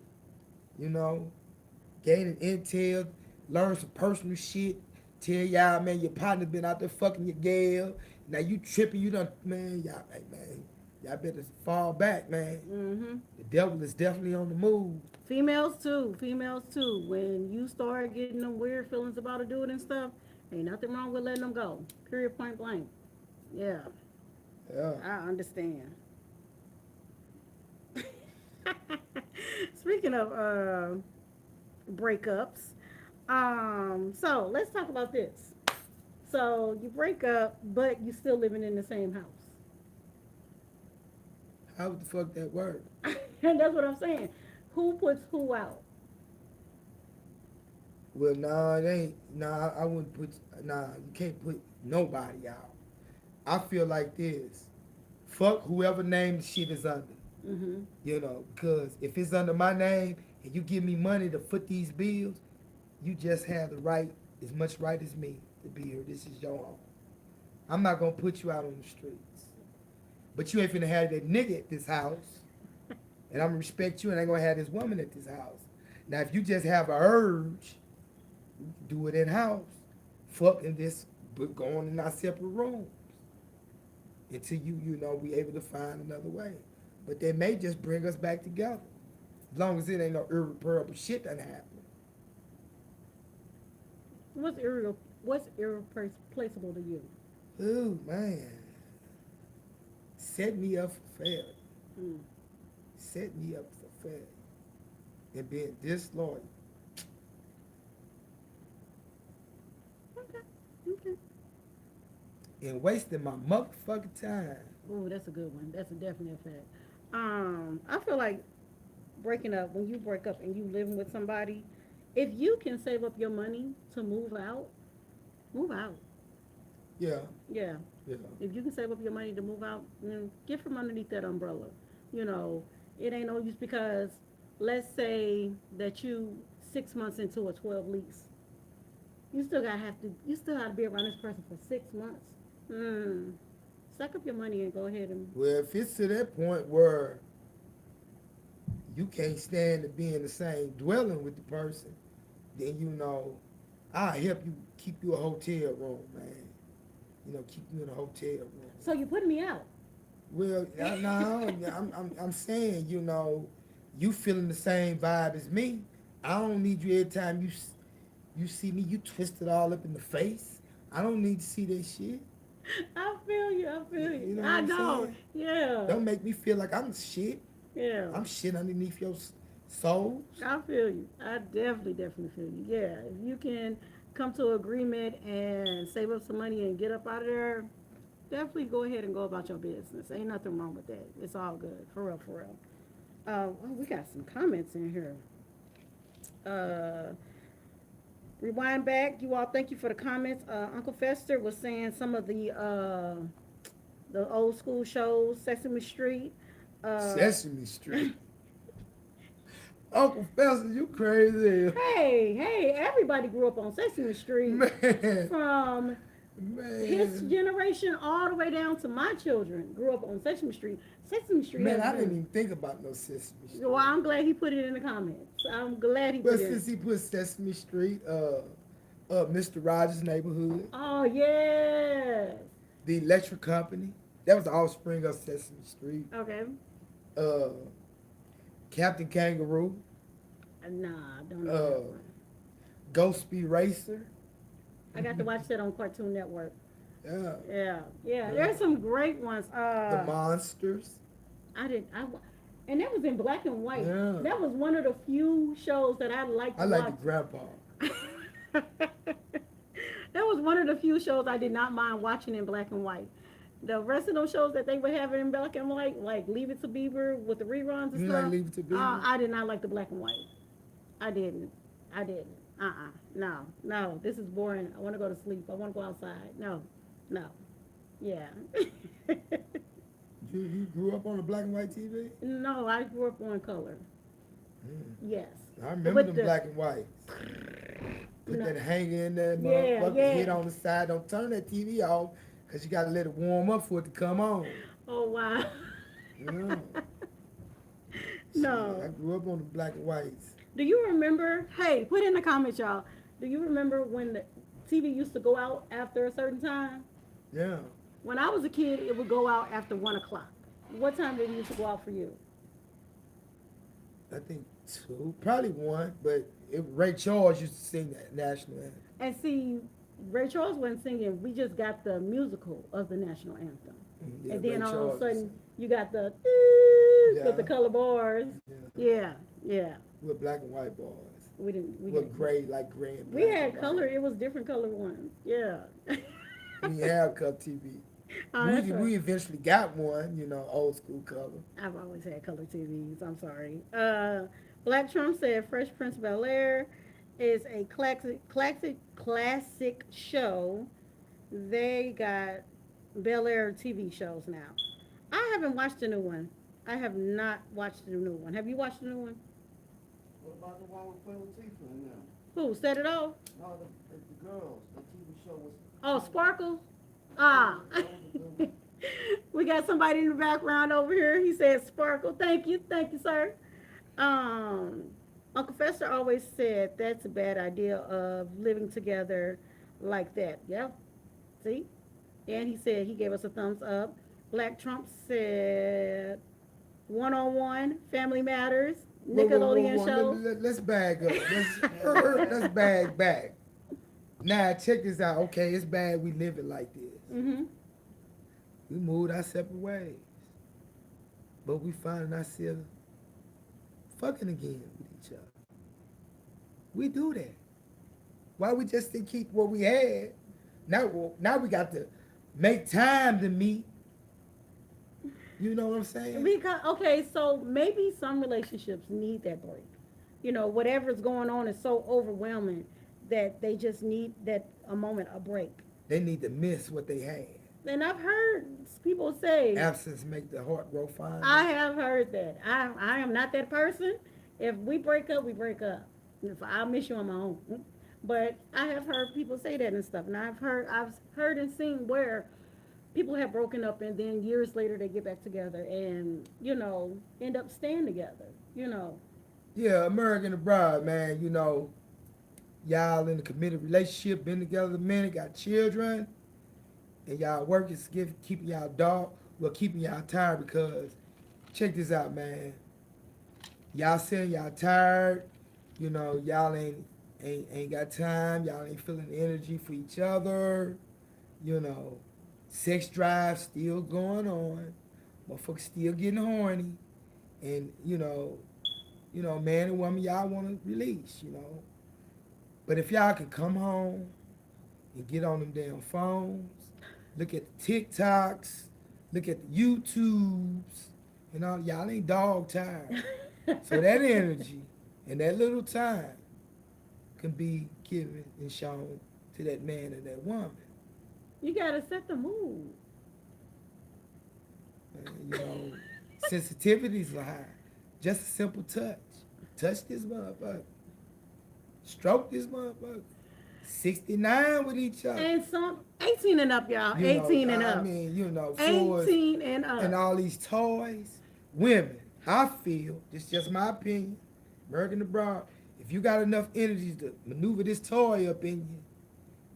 gaining intel, learn some personal shit, tell y'all, man, your partner been out there fucking your gal. Now you tripping, you done, man, y'all better fall back, man. Mm-hmm. The devil is definitely on the move. Females too. Females too. When you start getting them weird feelings about a dude and stuff, ain't nothing wrong with letting them go. Period. Point blank. Yeah. Yeah. I understand. Speaking of breakups, So let's talk about this. So you break up, but you still living in the same house. How the fuck that work? And that's what I'm saying. Who puts who out? Well, nah, it ain't. Nah, I wouldn't put. Nah, you can't put nobody out. I feel like this. Fuck whoever name the shit is under. Mm-hmm. You know, because if it's under my name and you give me money to foot these bills, you just have the right, as much right as me, to be here. This is your home. I'm not gonna put you out on the streets. But you ain't finna have that nigga at this house. And I'm gonna respect you and I ain't gonna have this woman at this house. Now if you just have a urge, do it in house. Fuck and just go on in our separate rooms. Until we able to find another way. But they may just bring us back together. As long as it ain't no irreparable shit that happened. What's irreplaceable to you? Ooh, man. Set me up for failure. Mm. Set me up for failure. And being disloyal. Okay. Okay. And wasting my motherfucking time. Oh, that's a good one. That's a definite fact. I feel like breaking up, when you break up and you living with somebody, if you can save up your money to move out, move out. Yeah, Yeah. yeah. If you can save up your money to move out, get from underneath that umbrella. You know, it ain't no use because let's say that you 6 months into a 12 lease. You still have to be around this person for 6 months. Hmm. Suck up your money and go ahead and. Well, if it's to that point where you can't stand to be in the same dwelling with the person, then I'll help you keep you a hotel room, man. Keep you in a hotel room. So you putting me out. Well, no, I'm saying, you feeling the same vibe as me. I don't need you every time you see me, you twisted all up in the face. I don't need to see that shit. I feel you. I feel You you. know what I I'm know. saying? Yeah. Don't make me feel like I'm shit. Yeah. I'm shit underneath your soul. I feel you. I definitely feel you. Yeah. If you can come to an agreement and save up some money and get up out of there, definitely go ahead and go about your business. Ain't nothing wrong with that. It's all good. For real, for real. We got some comments in here. Uh, Rewind back. You all, thank you for the comments. Uncle Fester was saying some of the old school shows, Sesame Street. Sesame Street. Uncle Fester, you crazy. Hey, everybody grew up on Sesame Street. Man. From his Man. generation all the way down to my children grew up on Sesame Street. Sesame Street. Man, I didn't even think about no Sesame Street. Well, I'm glad he put it in the comments. I'm glad he But put it. since he put Sesame Street, Mr. Rogers' Neighborhood, Oh yes. the Electric Company, that was the offspring of Sesame Street. Okay. Uh, Captain Kangaroo, Nah, I don't know. Uh, That one. Ghost Speed Racer. I got to watch that on Cartoon Network. Yeah. Yeah. There's some great ones. The Monsters. I didn't. And that was in black and white. Yeah. That was one of the few shows that I liked to I like watch. the Grandpa. That was one of the few shows I did not mind watching in black and white. The rest of those shows that they were having in black and white, like Leave It to Beaver with the reruns and You stuff. like Leave It to Beaver? I did not like the black and white. I didn't. No. This is boring. I want to go to sleep. I want to go outside. No. Yeah. You grew up on the black and white TV? No, I grew up on color. Mm. Yes. I remember With them the- black and whites. Put No. that hanger in there, Yeah, motherfucker, yeah. hit on the side. Don't turn that TV off, because you got to let it warm up for it to come on. Oh wow. Yeah. No. I grew up on the black and whites. Do you remember? Hey, put in the comments, y'all. Do you remember when the TV used to go out after a certain time? Yeah. When I was a kid, it would go out after 1 o'clock. What time did it used to go out for you? I think 2, probably 1, but Ray Charles used to sing that national anthem. And see, Ray Charles wasn't singing. We just got the musical of the national anthem. Yeah, And then Ray all of Charles a sudden, was you got the Yeah. with the color bars. singing. Yeah. With black and white boys. We didn't. We What didn't. gray, like gray and We black and had white. color. It was different color ones. Yeah. We have color TV. Oh, We that's right. we eventually got one, old school color. I've always had color TVs. I'm sorry. Black Trump said Fresh Prince of Bel Air is a classic show. They got Bel Air TV shows now. I haven't watched the new one. I have not watched the new one. Have you watched the new one? What about the one with Queen Latifah in there? Who set it off? No, the girls. The TV show was. Oh, Sparkle. Ah. We got somebody in the background over here. He said Sparkle. Thank you, sir. Um, Uncle Fester always said that's a bad idea of living together like that. Yep. See? And he said he gave us a thumbs up. Black Trump said one on one, Family Matters, Nickelodeon show. Let's bag up. Let's bag back. Now check this out. Okay, it's bad we live it like this. Mm-hmm. We moved our separate ways, but we finding ourselves fucking again with each other. We do that. Why we just didn't keep what we had? Now we got to make time to meet. You know what I'm saying? Because okay, so maybe some relationships need that break. Whatever's going on is so overwhelming that they just need that a moment, a break. They need to miss what they had. And I've heard people say, Absence make the heart grow fonder. I have heard that. I am not that person. If we break up, we break up. If I'll miss you on my own. But I have heard people say that and stuff. And I've heard and seen where people have broken up and then years later they get back together and, end up staying together. Yeah, American Abroad, man, y'all in a committed relationship, been together a minute, got children, and y'all work is keeping y'all keeping y'all tired because check this out, man. Y'all saying y'all tired, y'all ain't got time, y'all ain't feeling the energy for each other, sex drive still going on, motherfuckers still getting horny, and man and woman y'all want to release, But if y'all can come home and get on them damn phones, look at the TikToks, look at the YouTubes, and all, y'all ain't dog tired. So that energy and that little time can be given and shown to that man and that woman. You gotta set the mood. And, sensitivities are high. Just a simple touch. Touch this motherfucker. Stroke this motherfucker. 69 with each other. And some 18 and up, y'all. 18 and up. I mean, 18 and up. And all these toys. Women, I feel, this is just my opinion, American Abroad, if you got enough energy to maneuver this toy up in you,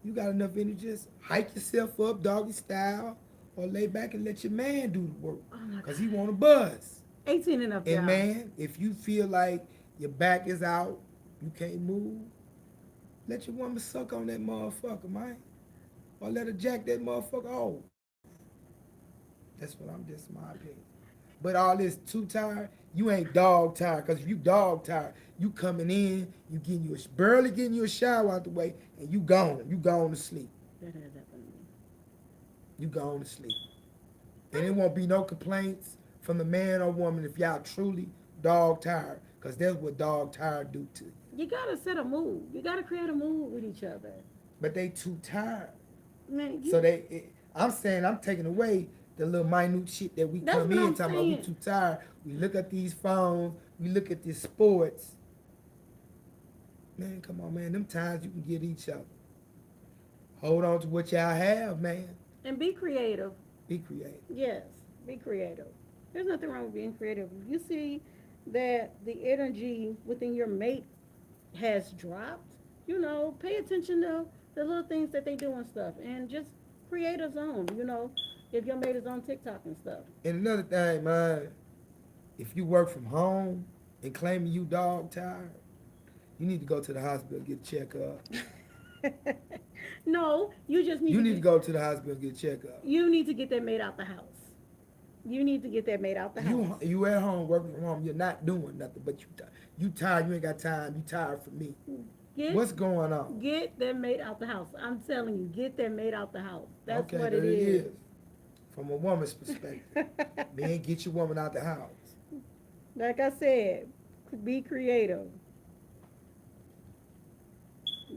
you got enough energy, just hike yourself up doggy style or lay back and let your man do the work. Because he want to buzz. 18 and up, y'all. And man, if you feel like your back is out, you can't move, let your woman suck on that motherfucker, man. Or let her jack that motherfucker off. That's my opinion. But all this too tired, you ain't dog tired. Because if you dog tired, you coming in, barely getting you a shower out the way, and you gone to sleep. That has happened to me. You gone to sleep. And it won't be no complaints from the man or woman if y'all truly dog tired. Because that's what dog tired do to you. You gotta set a mood. You gotta create a mood with each other. But they too tired. Man, So I'm saying I'm taking away the little minute shit that we That's come what in I'm talking about. We saying. too tired. We look at these phones. We look at these sports. Man, come on, man. Them times you can get each other. Hold on to what y'all have, man. and be creative. Be creative. Yes, be creative. There's nothing wrong with being creative. If you see that the energy within your mate has dropped, pay attention to the little things that they do and stuff, and just create a zone. If your mate is on TikTok and stuff. And another thing, man, if you work from home and claiming you dog tired, you need to go to the hospital and get a checkup. No, you just need. You need to go to the hospital and get a checkup. You need to get that mate out the house. You need to get that made out the house. You at home working from home. You're not doing nothing, but you tired. You ain't got time. You tired for me. Get What's going on? get that made out the house. I'm telling you, get that made out the house. That's Okay, what there it is. From a woman's perspective, man, get your woman out the house. Like I said, be creative.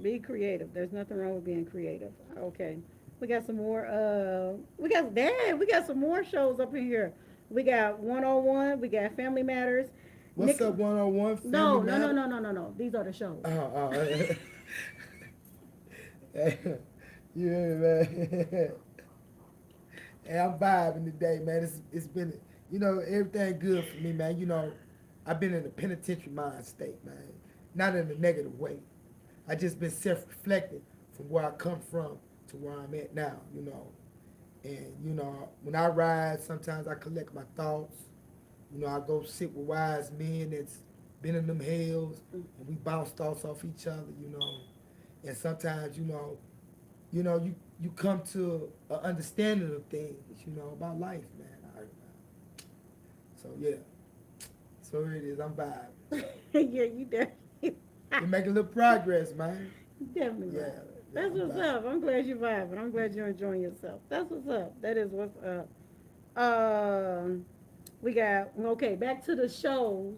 Be creative. There's nothing wrong with being creative. Okay. We got some more we got some more shows up in here. We got 101, we got Family Matters. What's Nick- up, 101? No, Family no, no, Matters? no, no, no, no. These are the shows. Yeah, man. Hey, I'm vibing today, man. It's been, everything good for me, man. I've been in a penitentiary mind state, man. Not in a negative way. I just been self-reflecting from where I come from to where I'm at now, And, when I ride, sometimes I collect my thoughts. I go sit with wise men that's been in them hells, and we bounce thoughts off each other. And sometimes, you come to an understanding of things, about life, man. So yeah, so it is. I'm vibing. Yeah, you definitely. You're making a little progress, man. Definitely. Yeah. That's I'm what's vibing. up. I'm glad you're vibing. I'm glad you're enjoying yourself. That's what's up. That is what's up. We got back to the shows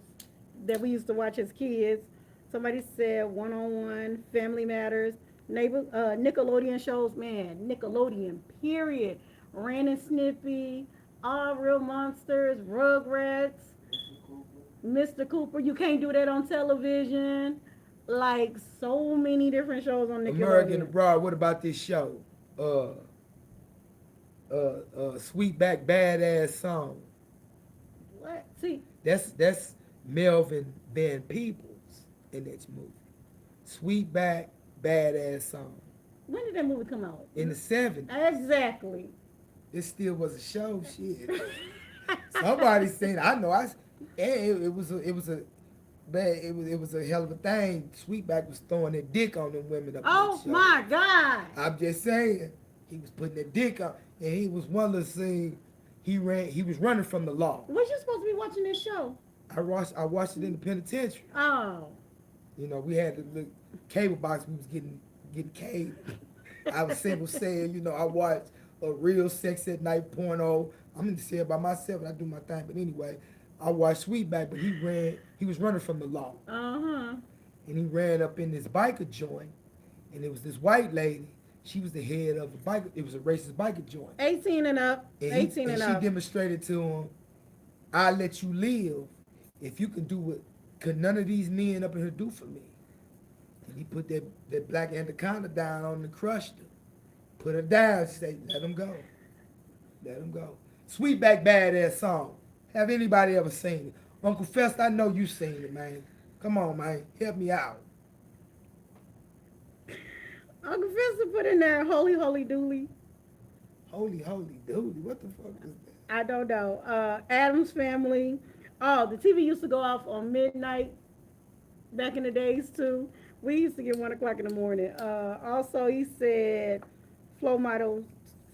that we used to watch as kids. Somebody said 101, Family Matters, Nickelodeon shows, man, Nickelodeon, period. Ren and Snippy, All Real Monsters, Rugrats, Mr. Cooper. You can't do that on television. Like so many different shows on Nickelodeon. American Abroad. What about this show? Sweetback Badass Song. What? See, That's Melvin Van Peebles in that movie. Sweetback Badass Song. when did that movie come out? In the 70s. Exactly. It still was a show, shit. Somebody seen. I know. It was a hell of a thing. Sweetback was throwing that dick on them women up in Oh the show. my God. I'm just saying, he was putting that dick on, and he was one of the scenes. He was running from the law. Was you supposed to be watching this show? I watched it in the penitentiary. Oh. We had the little cable box. We was getting cable. I was single saying, I watched a real sex at night porno. I'm in the cell by myself and I do my thing. But anyway, I watched Sweetback, but he was running from the law. Uh-huh. And he ran up in this biker joint, and it was this white lady. She was the head of a biker. It was a racist biker joint. 18 and up. And 18 and she up. demonstrated to him, I'll let you live if you can do what could none of these men up in here do for me. And he put that black anaconda down on and crushed her. Put her down. She said, let him go. Let him go. Sweetback Badass Song. Have anybody ever seen it? Uncle Fest, I know you seen it, man. Come on, man. Help me out. Uncle Fester put in there Holy Holy Dooley. Holy doody. What the fuck is that? I don't know. Adam's Family. Oh, the TV used to go off on midnight back in the days too. We used to get 1 o'clock in the morning. Also, he said flow model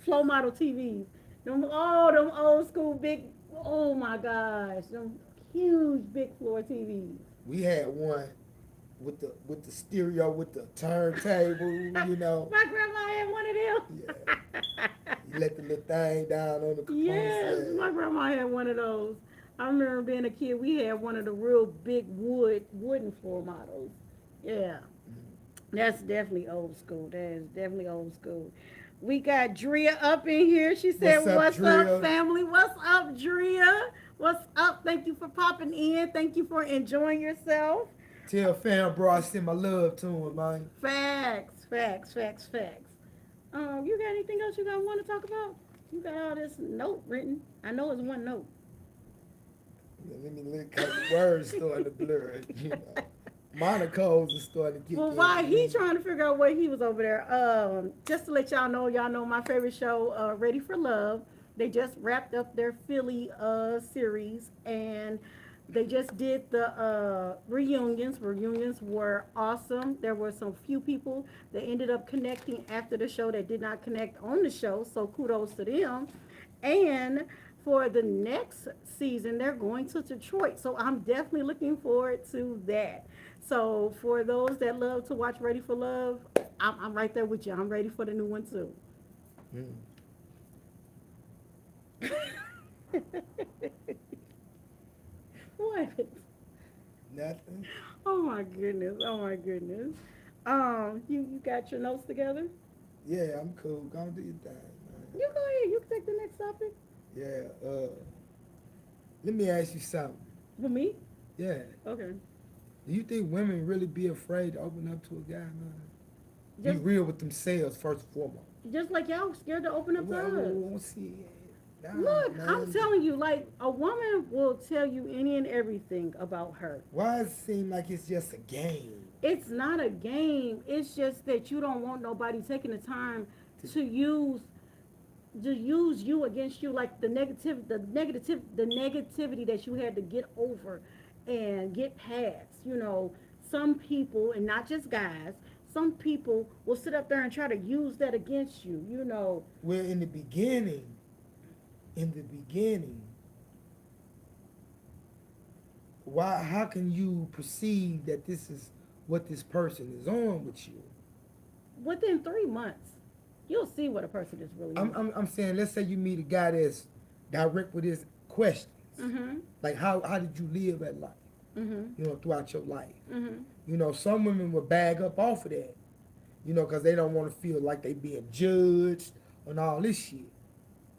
TVs. Them old school big. Oh my gosh, them huge big floor TVs. We had one with the stereo with the turntable, My grandma had one of them. Yeah. You let the little thing down on the Yes, console. my grandma had one of those. I remember being a kid, we had one of the real big wooden floor models. Yeah. That's definitely old school. That is definitely old school. We got Drea up in here. She said, What's up, Drea? family? What's up, Drea? What's up? Thank you for popping in. Thank you for enjoying yourself. Tell fam bro I send my love to him, man. Facts. You got anything else you want to talk about? You got all this note written. I know it's one note. Let me look at the words starting to blur. Monaco's is starting to get Well, while he trying to figure out where he was over there, just to let y'all know my favorite show, Ready for Love. They just wrapped up their Philly series, and they just did the reunions. Reunions were awesome. There were some few people that ended up connecting after the show that did not connect on the show, so kudos to them. And for the next season, they're going to Detroit. So I'm definitely looking forward to that. So for those that love to watch Ready for Love, I'm right there with you. I'm ready for the new one too. Mm. What? Nothing. Oh my goodness. Oh my goodness. You got your notes together? Yeah, I'm cool. Go do your thing, man. You go ahead. You can take the next topic. Yeah. Let me ask you something. For me? Yeah. Okay. Do you think women really be afraid to open up to a guy, man? Be Just real with themselves first and foremost. just like y'all scared to open up to Well, us. see, nah, Look, man. I'm telling you, like a woman will tell you any and everything about her. Why does it seem like it's just a game? It's not a game. It's just that you don't want nobody taking the time to use you against you, like the negativity that you had to get over and get past. Some people, and not just guys, some people will sit up there and try to use that against you. Well, in the beginning, why? How can you perceive that this is what this person is on with you? Within 3 months, you'll see what a person is really. I'm saying, let's say you meet a guy that's direct with his questions, Mhm. like how did you live at life? Mhm. Throughout your life. Mhm. Some women will bag up off of that, because they don't want to feel like they being judged and all this shit.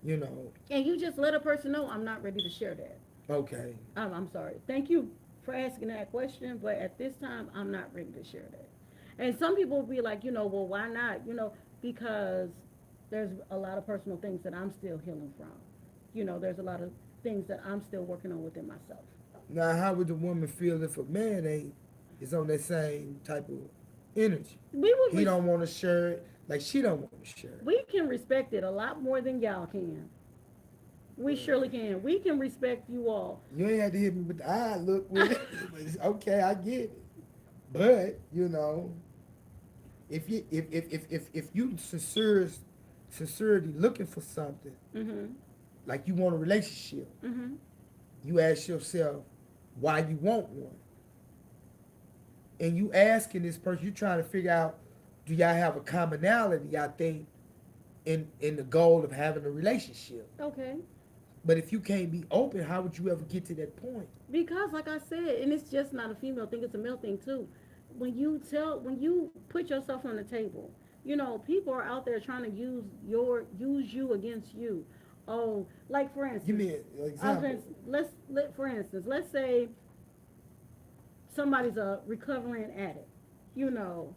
You know, And you just let a person know, I'm not ready to share that. okay. I'm sorry. Thank you for asking that question, but at this time, I'm not ready to share that. And some people will be like, well, why not? Because there's a lot of personal things that I'm still healing from. There's a lot of things that I'm still working on within myself. Now, how would the woman feel if a man ain't is on that same type of energy? We would, He don't want to share it like she don't want to share it. we can respect it a lot more than y'all can. We surely can. We can respect you all. You ain't have to hit me with the eye look with it. But it's okay, I get it. But if you sincerity looking for something, Mhm. like you want a relationship, Mhm. you ask yourself why you want one. And you asking this person, you trying to figure out, do y'all have a commonality, I think, in the goal of having a relationship. Okay. But if you can't be open, how would you ever get to that point? Because, like I said, and it's just not a female thing; it's a male thing too. When you put yourself on the table, people are out there trying to use you against you. Oh, like for instance, Give me an example. for instance, let's say somebody's a recovering addict, you know,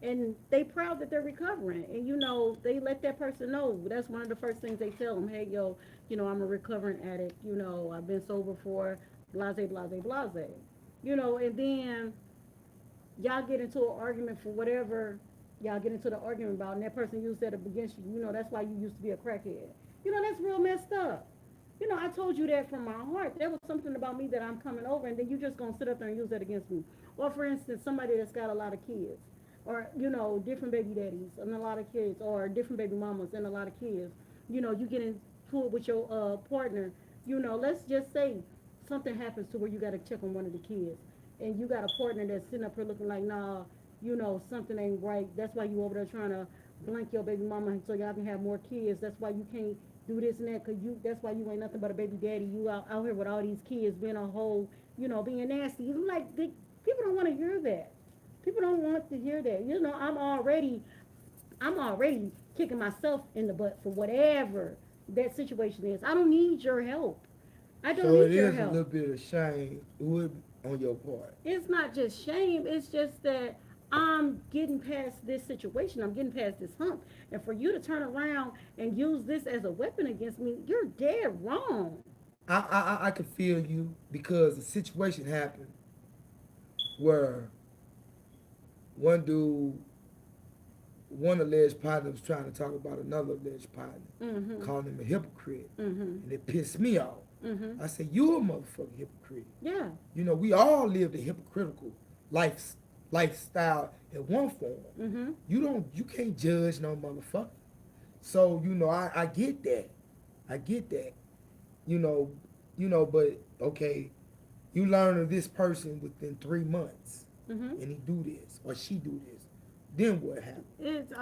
and they proud that they're recovering, and they let that person know. That's one of the first things they tell them. Hey, yo, I'm a recovering addict. I've been sober for blase, blase, blase. And then y'all get into an argument for whatever y'all get into the argument about, and that person used that against you. That's why you used to be a crackhead. That's real messed up. I told you that from my heart. There was something about me that I'm coming over, and then you just gonna sit up there and use that against me. Or for instance, somebody that's got a lot of kids, or different baby daddies and a lot of kids, or different baby mamas and a lot of kids. You get into it with your partner. Let's just say something happens to where you got to check on one of the kids, and you got a partner that's sitting up here looking like, nah, something ain't right. That's why you over there trying to blank your baby mama so y'all can have more kids. That's why you can't do this and that, because that's why you ain't nothing but a baby daddy. You out here with all these kids being a whole, being nasty. People don't want to hear that. People don't want to hear that. I'm already kicking myself in the butt for whatever that situation is. I don't need your help. I don't So it need your is a help. little bit of shame would on your part. It's not just shame. It's just that I'm getting past this situation. I'm getting past this hump. And for you to turn around and use this as a weapon against me, you're dead wrong. I could feel you because a situation happened where one dude, one alleged partner was trying to talk about another alleged partner, Mm-hmm. calling him a hypocrite. Mm-hmm. And it pissed me off. Mm-hmm. I said, you a motherfucking hypocrite. Yeah. We all lived a hypocritical lifestyle in one form. Mm-hmm. You can't judge no motherfucker. So, I get that. I get that. you know, but okay, you learn of this person within 3 months, Mhm. and he do this or she do this. Then what happens? It's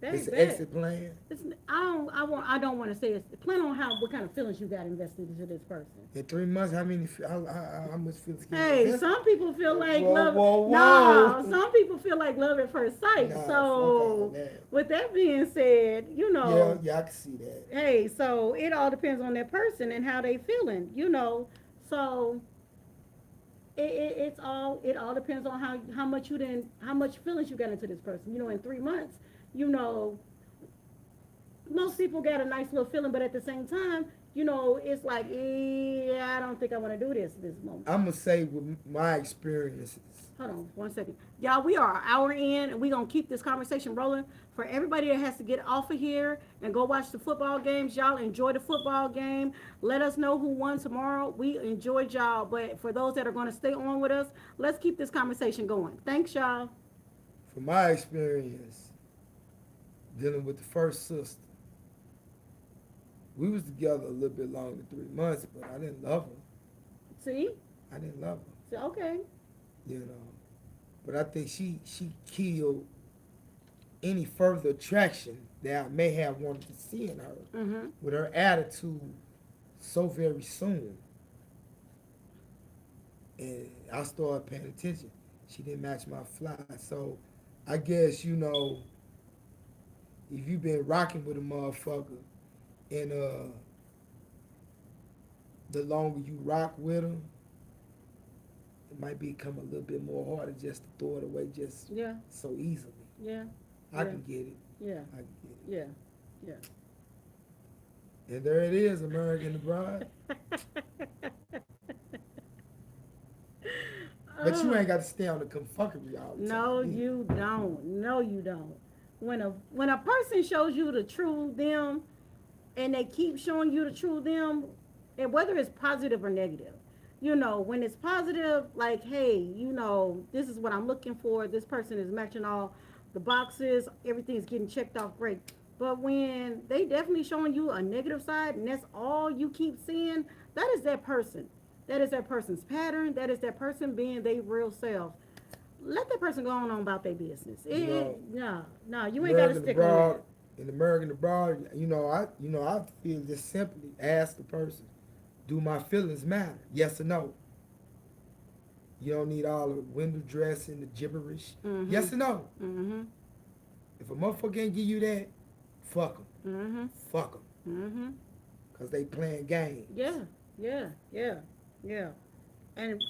It's that an that exit plan. it's I don't want to say it's depending on how what kind of feelings you got invested into this person. In 3 months, how many? How much feelings can you Hey, invest? some people feel like Whoa, love. whoa, No, whoa. some people feel like love at first sight. Nah, fuck all So, that. with that being said, Yeah, yeah, I can see that. hey, so it all depends on that person and how they feeling. So it all depends on how much feelings you got into this person. In 3 months, you know, most people got a nice little feeling, but at the same time, it's like, I don't think I want to do this moment. I'm gonna say with my experiences. Hold on 1 second. Y'all, we are an hour in, and we're going to keep this conversation rolling. For everybody that has to get off of here and go watch the football games, y'all enjoy the football game. Let us know who won tomorrow. We enjoyed y'all. But for those that are going to stay on with us, let's keep this conversation going. Thanks, y'all. From my experience dealing with the first sister, we was together a little bit longer than 3 months, but I didn't love her. See? I didn't love her, Okay. you know. But I think she killed any further attraction that I may have wanted to see in her Mm-hmm. with her attitude so very soon. And I started paying attention. She didn't match my fly. So I guess, if you've been rocking with a motherfucker and the longer you rock with them, it might become a little bit more harder just to throw it away just Yeah. so easily. Yeah. I Yeah. can get it. Yeah. I can get Yeah. Yeah. it. And there it is, American the Bride. But you ain't got to stay on the confuckery all the time. No, either. you don't. No, you don't. When a person shows you the true them, and they keep showing you the true them, and whether it's positive or negative, when it's positive, like, hey, this is what I'm looking for. This person is matching all the boxes. Everything's getting checked off great. But when they definitely showing you a negative side, and that's all you keep seeing, that is that person. That is that person's pattern. That is that person being their real self. Let that person go on about their business. No, you ain't got to American stick on abroad, that. in American abroad, I feel just simply ask the person, do my feelings matter? Yes or no? You don't need all the window dressing, the gibberish. Mm-hmm. Yes or no? Mm-hmm. If a motherfucker ain't give you that, fuck them. Mm-hmm. Fuck them. Mm-hmm. Because they playing games. Yeah. Yeah. Yeah. Yeah. And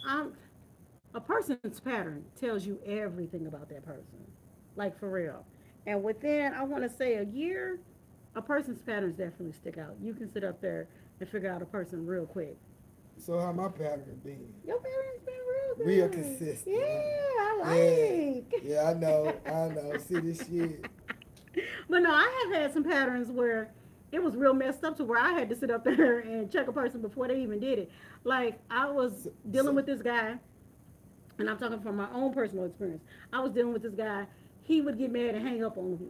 a person's pattern tells you everything about that person. Like, for real. And within, I want to say, a year, a person's patterns definitely stick out. You can sit up there and figure out a person real quick. So how my pattern been? Your parents been real good. Real consistent. Yeah, I like. Yeah, I know. See this shit. But no, I have had some patterns where it was real messed up to where I had to sit up there and check a person before they even did it. Like, I was dealing with this guy, and I'm talking from my own personal experience. I was dealing with this guy. He would get mad and hang up on me.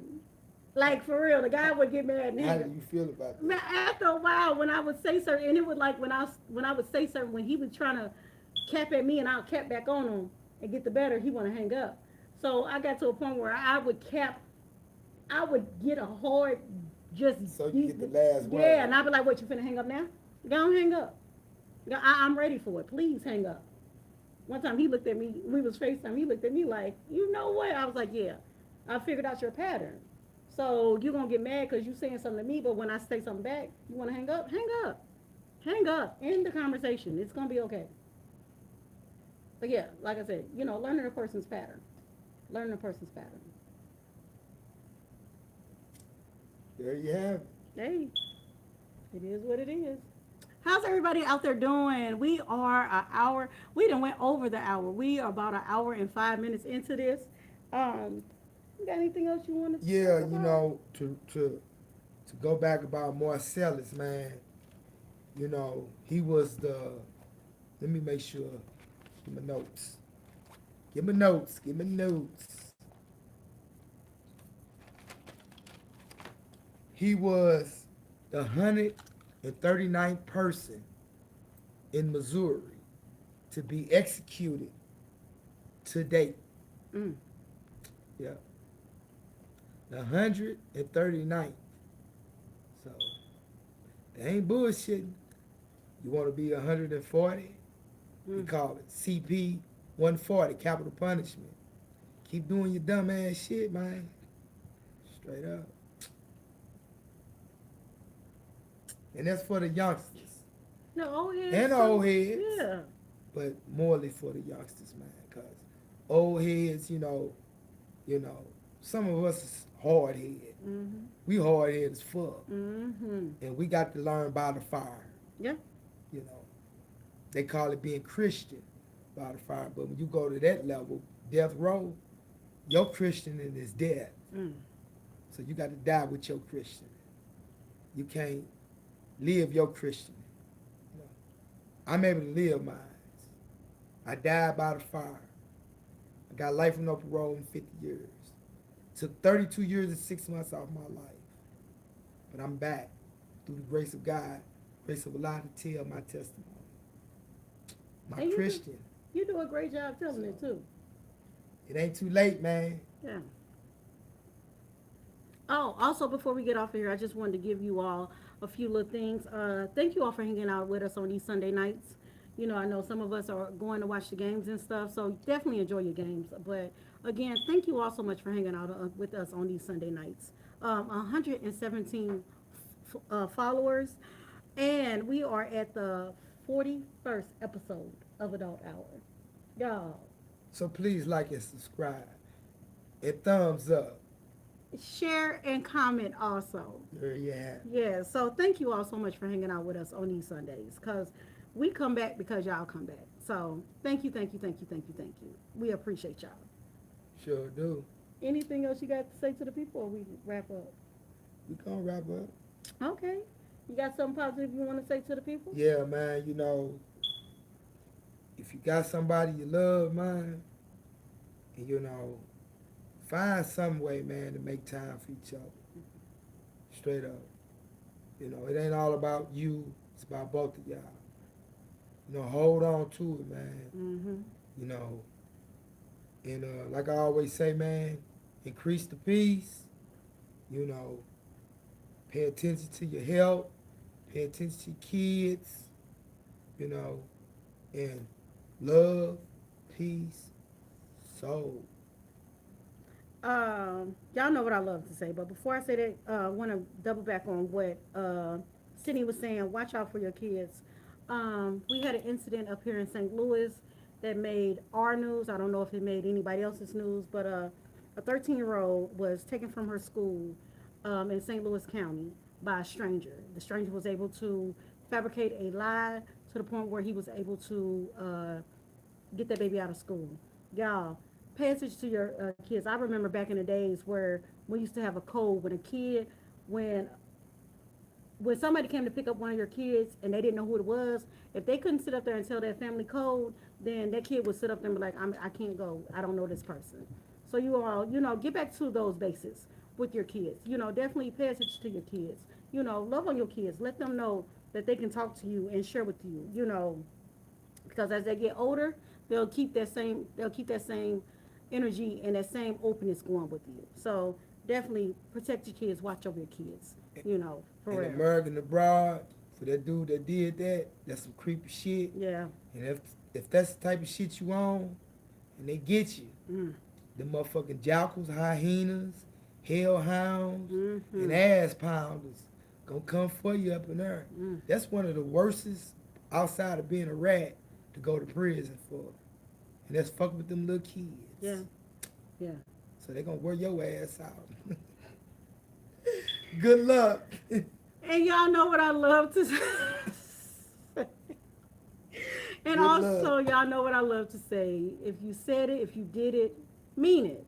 Like, for real, the guy would get mad and How hang do up. you feel about that? Man, after a while, when I would say certain, and it would like when I would say certain, when he was trying to cap at me and I'll cap back on him and get the better, he want to hang up. So I got to a point where I would get a hard, just So you get the last word. yeah, and I'd be like, "What, you finna hang up now? Go on, hang up. I'm ready for it. Please hang up." One time he looked at me. We was FaceTime. He looked at me like, "You know what?" I was like, "Yeah, I figured out your pattern. So you're gonna get mad because you saying something to me, but when I say something back, you want to hang up? Hang up. Hang up. End the conversation. It's gonna be okay." But yeah, like I said, learning a person's pattern. Learning a person's pattern. There you have it. Hey, it is what it is. How's everybody out there doing? We are an hour. We done went over the hour. We are about an hour and 5 minutes into this. You got anything else you want to Yeah, talk about? to go back about Marcellus, man. He was the. Let me make sure. Give me notes. Give me notes. Give me notes. He was the 139th person in Missouri to be executed to date. Mm. Yeah. The 139th. So they ain't bullshitting. You want to be 140? We Mm. call it CP 140, capital punishment. Keep doing your dumb ass shit, man. Straight up. And that's for the youngsters The old heads. and the too. old heads, Yeah. but morely for the youngsters, man. Cause old heads, some of us is hard head. Mm-hmm. We hard head as fuck, Mm-hmm. and we got to learn by the fire. Yeah. You know, they call it being Christian by the fire, but when you go to that level, death row, your Christian is death. Mm. So you got to die with your Christian. You can't live your Christian. You know, I'm able to live mine. I died by the fire. I got life with no parole in 50 years. Took 32 years and 6 months off my life. But I'm back through the grace of God, grace of Allah to tell my testimony. My And Christian. You do a great job telling it too. It ain't too late, man. Yeah. Oh, also before we get off of here, I just wanted to give you all a few little things. Thank you all for hanging out with us on these Sunday nights. You know, I know some of us are going to watch the games and stuff, so definitely enjoy your games. But again, thank you all so much for hanging out with us on these Sunday nights. 117 followers, and we are at the 41st episode of Adult Hour. Y'all, So please like and subscribe. And thumbs up. share and comment also. There you have. Yeah, so thank you all so much for hanging out with us on these Sundays, because we come back because y'all come back. So thank you, thank you, thank you, thank you, thank you. We appreciate y'all. Sure do. Anything else you got to say to the people, or we wrap up? We gonna wrap up. Okay. You got something positive you want to say to the people? Yeah, man, if you got somebody you love, man, and find some way, man, to make time for each other. Straight up. It ain't all about you, it's about both of y'all. Hold on to it, man. Mm-hmm. And like I always say, man, increase the peace, pay attention to your health, pay attention to your kids, and love, peace, soul. Y'all know what I love to say, but before I say that, I want to double back on what Sydney was saying. Watch out for your kids. We had an incident up here in St. Louis that made our news. I don't know if it made anybody else's news, but a 13-year-old was taken from her school in St. Louis County by a stranger. The stranger was able to fabricate a lie to the point where he was able to get that baby out of school. Y'all, pay attention to your kids. I remember back in the days where we used to have a code when a kid, when somebody came to pick up one of your kids and they didn't know who it was, if they couldn't sit up there and tell their family code, then that kid would sit up there and be like, I can't go. I don't know this person. So you all, get back to those basics with your kids. Definitely pay attention to your kids. Love on your kids. Let them know that they can talk to you and share with you, because as they get older, they'll keep that same energy and that same openness going with you. So definitely protect your kids, watch over your kids, for And real. American abroad, for that dude that did that, that's some creepy shit. Yeah. And if that's the type of shit you on, and they get you, the motherfucking jackals, hyenas, hellhounds, and ass pounders gonna come for you up in there. That's one of the worstest outside of being a rat to go to prison for. And that's fucking with them little kids. Yeah. Yeah. So they gonna wear your ass out. Good luck. And y'all know what I love to say. And Good also, luck. y'all know what I love to say. If you said it, if you did it, mean it.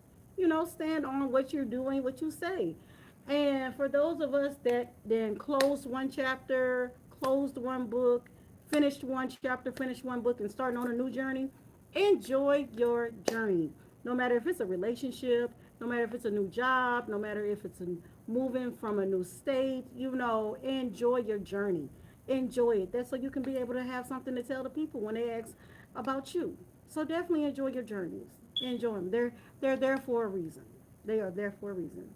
Stand on what you're doing, what you say. And for those of us that then closed one chapter, closed one book, finished one chapter, finished one book, and starting on a new journey, enjoy your journey. No matter if it's a relationship, no matter if it's a new job, no matter if it's moving from a new state, enjoy your journey. enjoy it. That's so you can be able to have something to tell the people when they ask about you. So definitely enjoy your journeys. Enjoy them. They're there for a reason. They are there for a reason.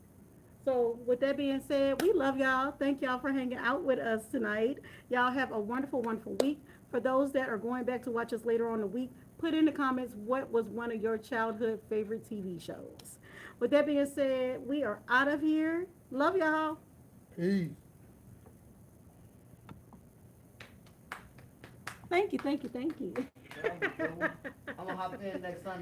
So with that being said, we love y'all. Thank y'all for hanging out with us tonight. Y'all have a wonderful, wonderful week. For those that are going back to watch us later on in the week, put in the comments what was one of your childhood favorite TV shows. With that being said, we are out of here. Love y'all. Peace. Thank you, thank you, thank you. Yeah, I'm gonna hop in next Sunday.